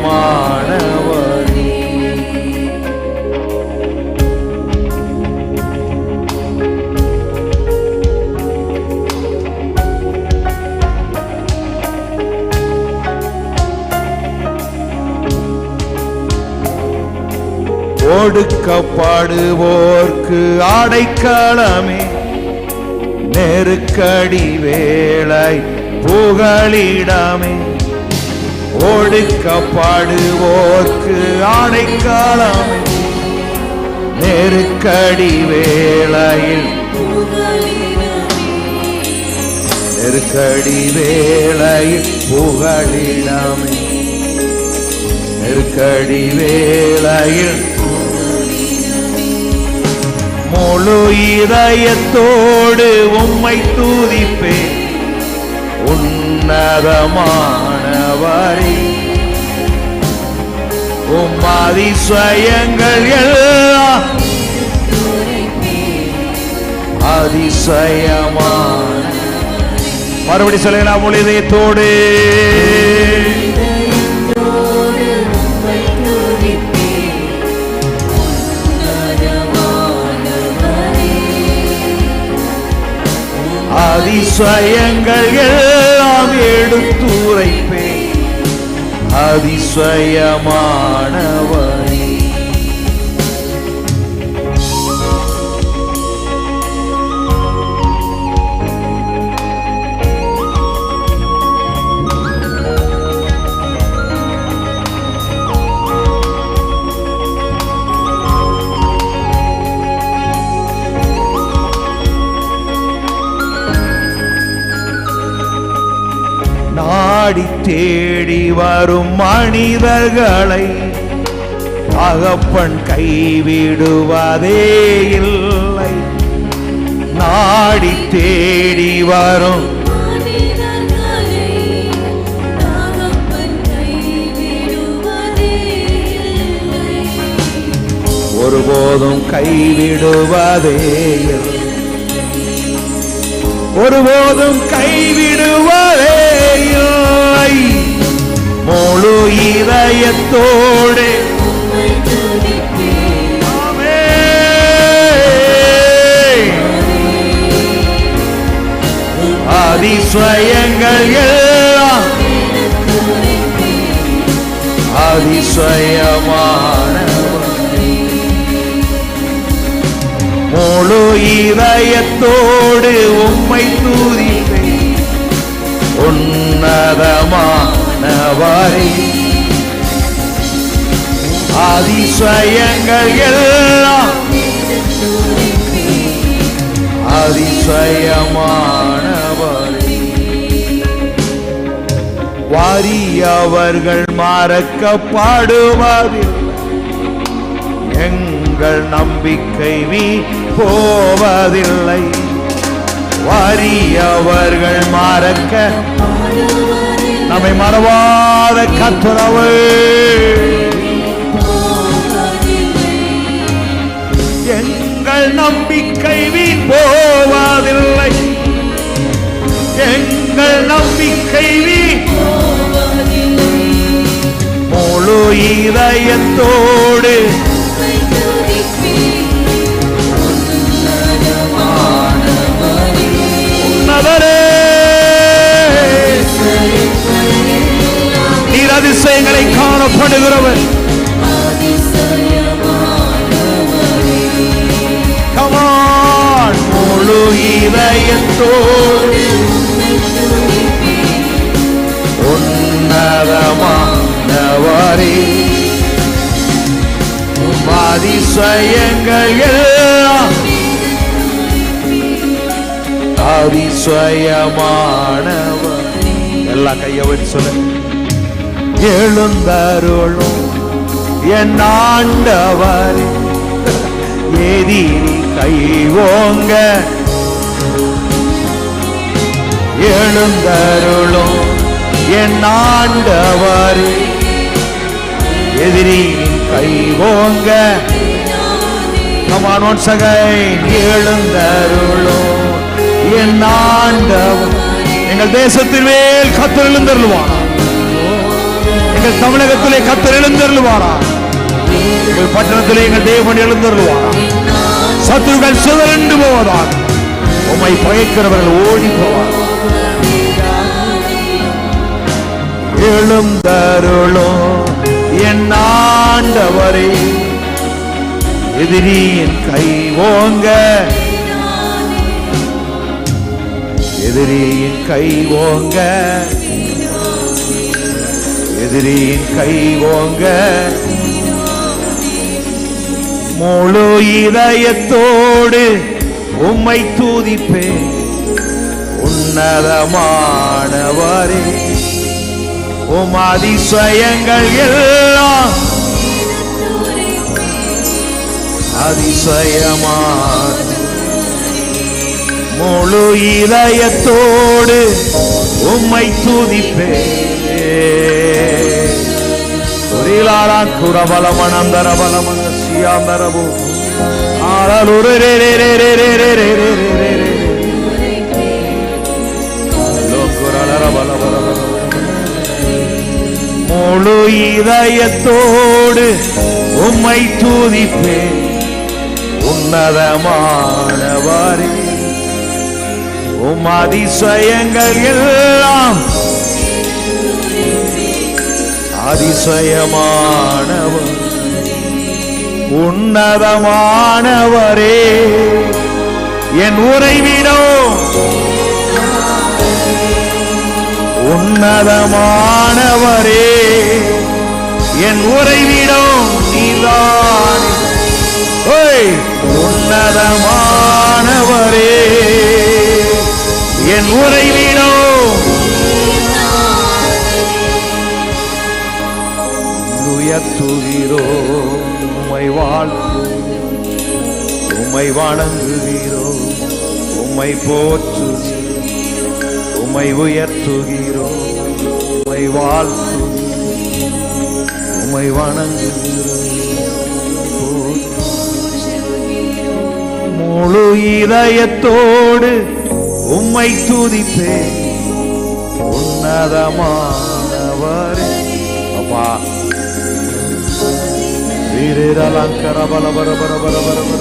ஒடுக்கப்படுவோர்க்கு அடைக்கலமே, நெருக்கடி வேளை புகலிடமே. ஒடுக்கப்படுவோர்க்கு அடைக்கலமே, நெருக்கடி வேளையில் நெருக்கடி வேளையில் புகலிடமே. நெருக்கடி வேளையில் முழு இதயத்தோடு உம்மை துதிப்பேன் உன்னதமானவரே. உம் அதிசயங்கள் எல்லாம் அதிசயமான. மறுபடி சொல்லலாம், முழு இதயத்தோடு அதிசயங்கள் எல்லாம் எடுத்துரைப்பேன். அதிசயமானவரே. நாடி தேடி வரும் மனிதர்களை தகப்பன் கைவிடுவதே இல்லை. நாடி தேடி வரும் ஒருபோதும் கைவிடுவதே இல்லை. ஒருபோதும் கைவிடுவதே இல்லை. முழு இதயத்தோடு அதிசயங்கள் எல்லாம் அதிசயமானவரே. முழு இதயத்தோடு உம்மை துதிப்பேன் உன்னதமானவரே அதிசயங்கள் எல்லாம் அதிசயமானவரே வாரியவர்கள் மறக்கப்படுவதில்லை எங்கள் நம்பிக்கை போவதில்லை வாரியவர்கள் மறக்க நம்மை மறவாத கர்த்தரவே எங்கள் நம்பிக்கை போவதில்லை எங்கள் நம்பிக்கை முழு இதயத்தோடு நீர் அதிசயங்களை காணப்படுகிறவர் கமான் முழு இதயத்தோடு உன்னதமானவரே அதிசயங்கள் எல்லாம் அதிசயமானவர் எல்லாம் கையை வச்சு சொல்ல எழுந்தருளும் என் ஆண்டவர் எதிரி கைவோங்க எழுந்தருளும் என் ஆண்டவர் எதிரி கைவோங்க Come on once again எழுந்தருளும் என் ஆண்டவர் எங்கள் தேசத்தின் மேல் கர்த்தர் எழுந்தருளுவாரா எங்கள் தமிழகத்திலே கர்த்தர் எழுந்தருளுவாரா எங்கள் பட்டணத்திலே எங்கள் தேவன் எழுந்தருளுவாரா சத்துருக்கள் சிதறண்டு போவதாக உம்மை பயக்கிறவர்கள் ஓடி போவார் எழுந்தருளும் என் ஆண்டவரே எதிரியின் கை ஓங்க எதிரியின் கை ஓங்க எதிரியின் கை ஓங்க முழு இதயத்தோடு உம்மை துதிப்பேன் உன்னதமானவரே உம் அதிசயங்கள் எல்லாம் அதிசயமான முழு இதயத்தோடு உம்மை துதிப்பேன் குரபலமனந்தர பலமன சியாந்தரபு முழு இதயத்தோடு உம்மை துதிப்பேன் உன்னதமானவரே உம் அதிசயங்கள் எல்லாம் அதிசயமானவர் உன்னதமானவரே என் உறைவிடோ உன்னதமானவரே என் உறைவிடோ நீதான் உன்னதமானவரே என் உறைவிடோ உயர்த்துகிறோ உம்மை வாழ்த்து உம்மை வணங்குகிறோ உம்மை போற்று உம்மை உயர்த்துகிறோ உம்மை வாழ்த்து உம்மை வணங்குகிறோ முழு இதயத்தோடு உம்மை துதிப்பேன் உன்னதமானவரே அப்பா வீரலங்கர பல பர பர பர பர பர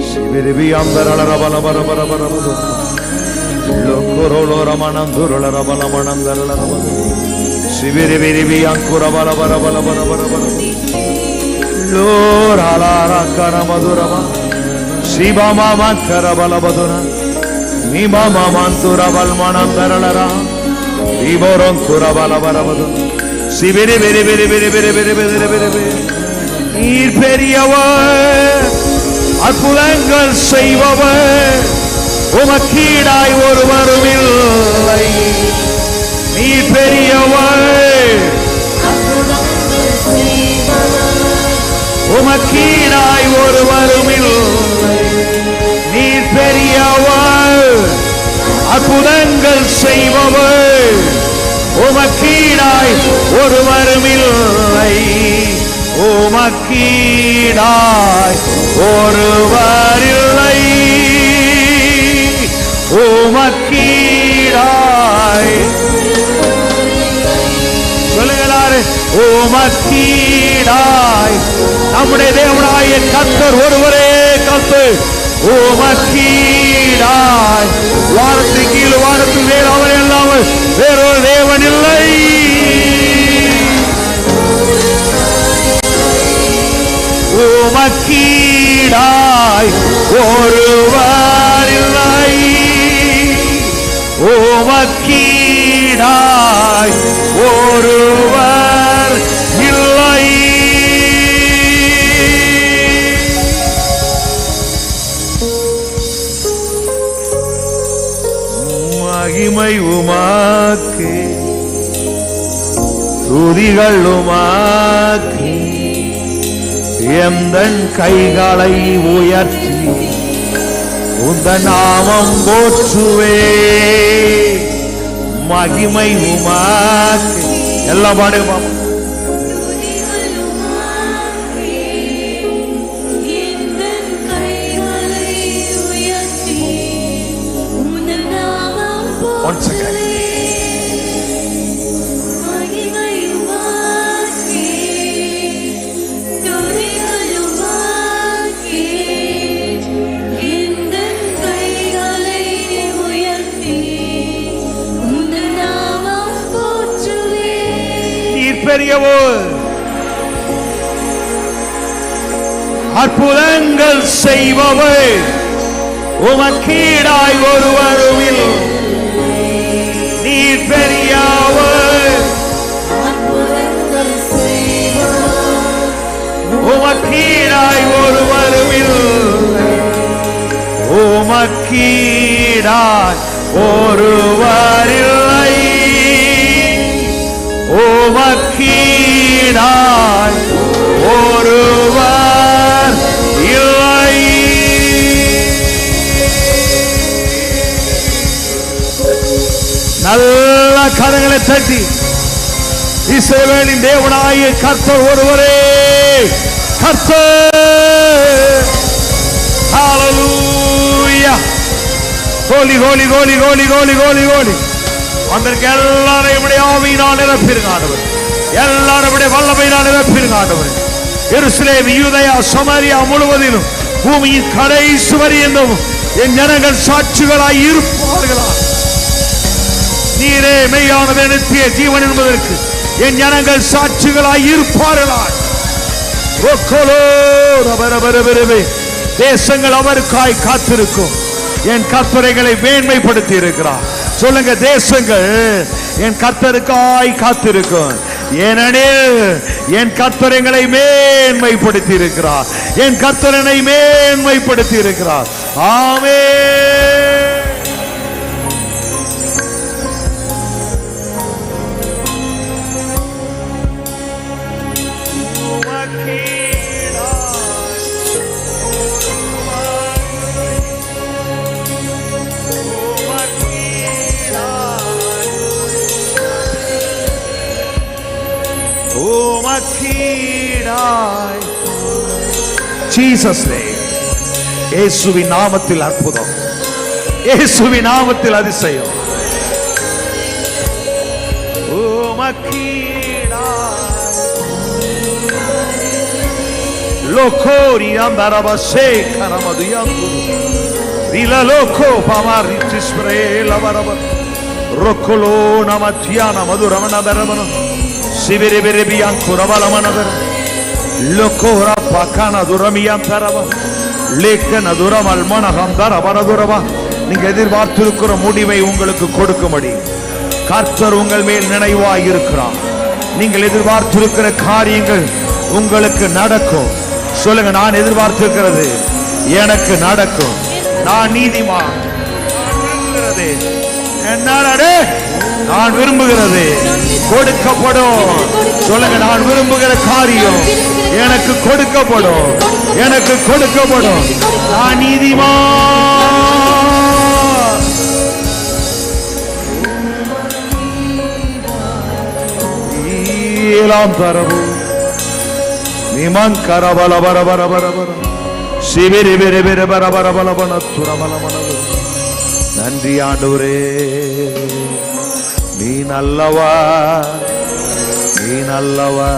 சிவிரிவி அந்தரள பல பர பர பர பர லோகரோலோ ரமணந்துருள ரபல மணந்தரள ரபல சிவிரிவிரிவி அங்குர பல பர பல பர பர பர லோராலாரக்கர மதுரமா சிவமாமக்கர பல பதுர நிமமந்துர பல்மணந்தரளரா விபரம் குரபலவரவது சிபிரி பெரி பெரி பெரி பெரி பெரி பெரி பெரி பெரி. நீர் பெரியவர், அற்புதங்கள் செய்பவர், உமக்கீடாய் ஒருவரும் இல்லை. நீர் பெரியவர், உமக்கீடாய் ஒருவரும் இல்லை. நீர் பெரியவர், அற்புதங்கள் செய்பவர், உமக்கீடாய் ஒருவரும் இல்லை. உமக்கீடாய் ஒருவர் இல்லை. உமக்கீடாய் சொல்லுகிறாரு. உமக்கீடாய் நம்முடைய தேவனாய கர்த்தர் ஒருவரே கர்த்தர். உமக்கீடாய் வானத்தின் கீழ் வானத்தில் வேறு அவர் இல்லாமல் வேறொரு தேவன் இல்லை. உமக்கீடாய் ஒருவர் இல்லை. உமக்கீடாய் ஒருவர் இல்லை. மகிமை உமக்கே, துதிகள் உமக்கே. எந்தன் கைகளை உயர்த்தி உந்த நாமம் போற்றுவே. மகிமை உமக்கே. எல்லாம் பாடுமா? Once again. பெரியவர், அற்புதங்கள் செய்பவர், உமக்கீடாய் ஒருவரும் இல்லை. நீர் பெரியவர், உமக்கீடாய் ஒருவரும் இல்லை. உமக்கீடாய் ஒருவர் இல்லை. உமக்கீடாய் ஒருவர் இல்லை. நல்ல கரங்களை தட்டி இஸ்ரவேலின் தேவனாகிய கர்த்தர் ஒருவரே கர்த்தர். ஹல்லேலூயா. கோலி கோலி கோலி கோலி கோலி கோலி கோலி. அதற்கு எல்லாரையும் ஆவியினால் நிரப்பிருங்க ஆண்டவர். எல்லாரும் வல்லமையினால் நிரப்பிருங்க ஆண்டவர். எருசலேம், யூதேயா, சமாரியா முழுவதிலும் பூமியின் கடைசி வரையிலும் என் ஜனங்கள் சாட்சிகளாய் இருப்பார்களா? நீரே மெய்யானது நித்திய ஜீவன் என்பதற்கு என் ஜனங்கள் சாட்சிகளாய் இருப்பார்களா? தேசங்கள் அவருக்காய் காத்திருக்கும். என் கர்த்தரைகளை மேன்மைப்படுத்தி இருக்கிறார். சொல்லுங்க, தேசங்கள் என் கர்த்தருக்காய் காத்திருக்கும். ஏனெனில் என் கர்த்தரைகளை மேன்மைப்படுத்தி இருக்கிறார். என் கர்த்தரனை மேன்மைப்படுத்தி இருக்கிறார். ஆமென். Jesus name. இயேசுவின் நாமத்தில் அற்புதம், இயேசுவின் நாமத்தில் அதிசயம். Lokori andaraba se karamadiyandu ila loko pamari tisprela baraba rokolo namatiana maduramana darabana sibere bere bianco rabalamana dar lokora pakana duramiyantaraba lekana duramalmana hamdara baraduraba. நீங்க எதிர்பார்த்திருக்கிற முடிவை உங்களுக்கு கொடுக்கும்படி கர்த்தர் உங்கள் மேல் நினைவாய் இருக்கிறார். நீங்கள் எதிர்பார்த்திருக்கிற காரியங்கள் உங்களுக்கு நடக்கும். சொல்லுங்க, நான் எதிர்பார்த்திருக்கிறது எனக்கு நடக்கும். நான் நீதிமான். நான் விரும்புகிறது கொடுக்கப்படும். சொல்லுங்க, நான் விரும்புகிற காரியம் எனக்கு கொடுக்கப்படும். எனக்கு கொடுக்கப்படும். நான் நீதிமான். ஈலாம் தரவு நிமன் கரபல பர பர பர பர சிவிரி விரி விரி பர பர பல பல துரமல மனது. நன்றி ஆண்டவரே, நீ நல்லவா, நீ நல்லவா.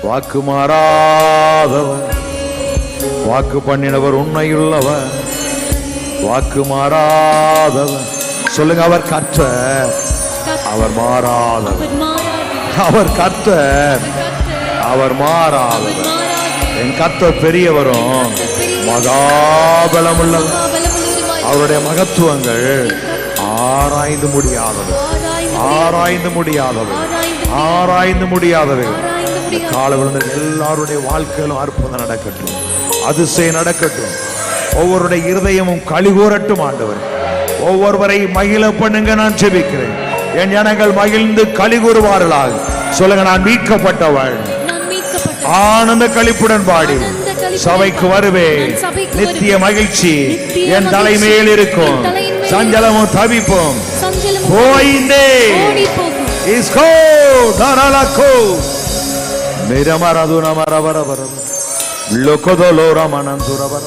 வாக்கு மாறாதவர், வாக்கு பண்ணினவர் உண்மையுள்ளவர், வாக்கு மாறாதவர். சொல்லுங்க, அவர் கர்த்தர், அவர் மாறாதவர். அவர் கர்த்தர், அவர் மாறாதவர். என் கர்த்தர் பெரியவரும் மகாபலம் உள்ளவர். அவருடைய மகத்துவங்கள் ஆராய்ந்து முடியாதவை, ஆராய்ந்து முடியாதவை, ஆராய்ந்து முடியாதவை. இந்த கால விழுந்த எல்லாருடைய வாழ்க்கையிலும் அற்புதம் நடக்கட்டும், அதிசயம் நடக்கட்டும். ஒவ்வொருடைய இருதயமும் களி கூறட்டும் ஆண்டவர். ஒவ்வொருவரை மகிழ பண்ணுங்க. நான் ஜெபிக்கிறேன், என் ஜனங்கள் மகிழ்ந்து களி கூறுவார்களாக. சொல்லுங்க, நான் மீட்கப்பட்டவள், ஆனந்த களிப்புடன் பாடி சபைக்கு வருவேன். நித்திய மகிழ்ச்சி என் தலைமையில் இருக்கும். சஞ்சலமும் தவிப்பும் போயிந்தே இஸ்கோ தரலகோ மிரமரது நமரவரவர லோகதோலோரமனந்துரவர.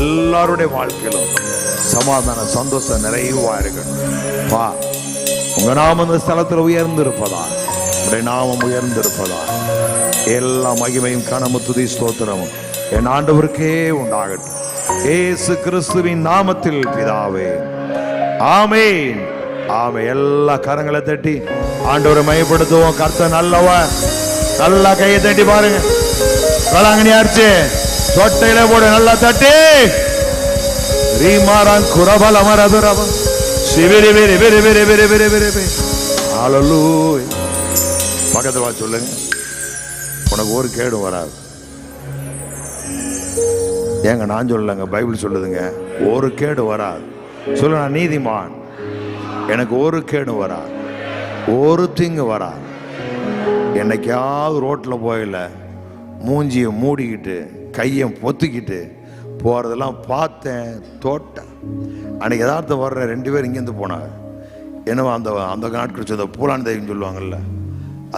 எல்லாருடைய வாழ்க்கையிலும் சமாதான சந்தோஷம் நிறைவா இருக்கணும். பா, உங்க நாமம் இந்த ஸ்தலத்தில் உயர்ந்திருப்பதா, உடைய நாமம் உயர்ந்திருப்பதா. எல்லா மகிமையும் கனமும் துதி ஸ்தோத்திரமும் என் ஆண்டவருக்கே உண்டாகட்டும். இயேசு கிறிஸ்துவின் நாமத்தில் பிதாவே, ஆமென். ஆமே. எல்லா கரங்களை தட்டி ஆண்டவரை மயப்படுத்துவோம். கர்த்தர் நல்லவன். நல்லா கையை தட்டி பாருங்க. கலாங்கனி அடிச்சு தொட்டையில போட நல்லா தட்டி. ரீமாரான் குரபல மரதுரவன் சிவிரி விரி விரி விரி விரி விரி விரி விரி. ஹல்லேலூயா. பக்கத்துல வா, சொல்லுங்க, உனக்கு ஒரு கேடு வராது. ஏங்க நான் சொல்லலைங்க, பைபிள் சொல்லுதுங்க, ஒரு கேடு வராது. சொல்ல, நான் நீதிமான், எனக்கு ஒரு கேடு வராது, ஒரு தீங்கு வராது. என்னைக்காவது ரோட்டில் போயில மூஞ்சியை மூடிக்கிட்டு கையை பொத்துக்கிட்டு போகிறதெல்லாம் பார்த்தேன், தோட்டேன். அன்னைக்கு எதார்த்தம் வர்ற 2 பேர் இங்கேருந்து போனாங்க. என்னவோ அந்த நாட்கள் சொல்ல பூலான் தெய்வம் சொல்லுவாங்கல்ல,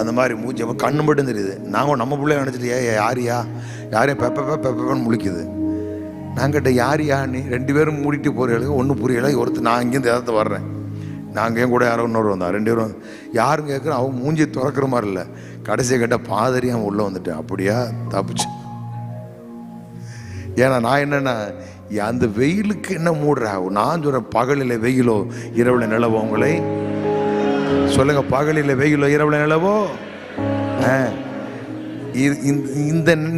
அந்த மாதிரி மூஞ்சி கண்ணு மட்டும் தெரியுது. நாங்கள் நம்ம பிள்ளைய நினச்சிட்டு யாரையும் பெப்பன்னு முழிக்குது. நாங்கிட்ட யாரியான்னு 2 பேரும் மூடிட்டு போகிறீங்க, ஒன்றும் புரியலை. ஒருத்தர் நான் இங்கேருந்து எதார்த்தம் வர்றேன், நாங்கள் என் கூட யாரோ இன்னொரு வந்தா, 2 பேரும் யாரும் கேட்குறோம். அவன் மூஞ்சி திறக்கிற மாதிரி இல்லை. கடைசியை கேட்ட பாதரியாக உள்ளே வந்துட்டேன். அப்படியா, தப்பிச்சு. ஏன்னா நான் என்னென்னா, அந்த வெயிலுக்கு என்ன மூடுறா. நான் சொல்கிறேன், பகலில் வெயிலோ இரவில் நிலவோ. உங்களை சொல்லுங்க, பகலில் வெயிலோ இரவில் நிலவோ.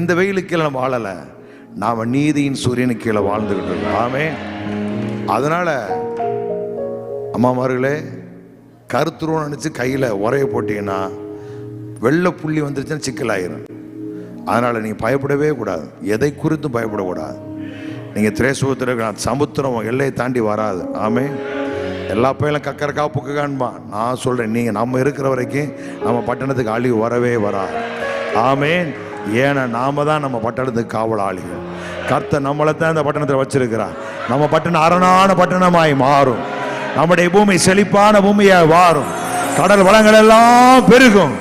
இந்த வெயிலுக்கு நம்ம வாழலை, நாம் நீதியின் சூரியனுக்கு கீழே வாழ்ந்துக்கிட்டு இருக்கோம். ஆமே. அதனால அம்மாமார்களே, கருத்துருவம் நினச்சி கையில் உரைய போட்டீங்கன்னா வெள்ளை புள்ளி வந்துருச்சுன்னா சிக்கலாயிரும். அதனால் நீங்கள் பயப்படவே கூடாது, எதை குறித்தும் பயப்படக்கூடாது. நீங்கள் திரேசுவத்தில் சமுத்திரம் எல்லையை தாண்டி வராது. ஆமே. எல்லா பையனும் கக்கறக்கா புக்கான்பான். நான் சொல்கிறேன், நீங்கள் நம்ம இருக்கிற வரைக்கும் நம்ம பட்டணத்துக்கு அழிவு வரவே வராது. ஆமேன். ஏன்னா நாம தான் நம்ம பட்டணத்துக்கு காவலாளிகள். கர்த்தர் நம்மளை தான் இந்த பட்டணத்தில் வச்சிருக்கிறார். நம்ம பட்டணம் அரணான பட்டணமாய் மாறும். நம்முடைய பூமி செழிப்பான பூமியாய் மாறும். கடல் வளங்கள் எல்லாம் பெருகும்.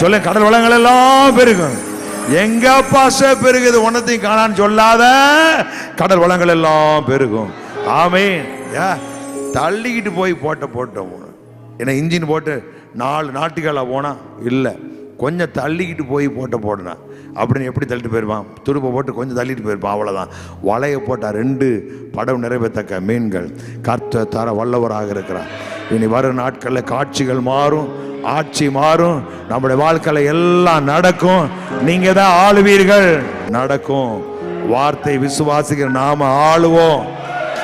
சொல்ல, கடல் வளங்கள் எல்லாம் பெருகும். எங்க பாச பெருகுது, ஒன்னத்தையும் காணான்னு சொல்லாத. கடல் வளங்கள் எல்லாம் பெருகும். ஆமேன். தள்ளிக்கிட்டு போய் போட்டோம். ஏன்னா இன்ஜின் போட்டு 4 நாட்டுகளை போனா இல்லை, கொஞ்சம் தள்ளிக்கிட்டு போய் போடுனா அப்படின்னு எப்படி தள்ளிட்டு போயிருப்பான். துடுப்பை போட்டு கொஞ்சம் தள்ளிட்டு போயிருப்பான், அவ்வளோதான். வலையை போட்டால் 2 படம் நிறைவேற்றக்க மீன்கள். கர்த்தர் தர வல்லவராக இருக்கிறார். இனி வரும் நாட்களில் காட்சிகள் மாறும், ஆட்சி மாறும், நம்முடைய வாழ்க்கையில் எல்லாம் நடக்கும். நீங்க தான் ஆளுவீர்கள். நடக்கும். வார்த்தை விசுவாசிக்கிற நாம ஆளுவோம்.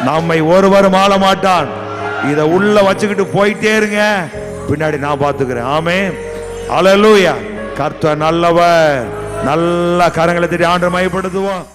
நம்மை ஒருவரும் ஆள மாட்டான். இதை உள்ள வச்சுக்கிட்டு போயிட்டே இருங்க, பின்னாடி நான் பார்த்துக்கிறேன். ஆமென். அல்லேலூயா. கர்த்தர் நல்லவர். நல்ல கரங்களை தட்டி ஆண்டவரை மகிமைப்படுத்துவோம்.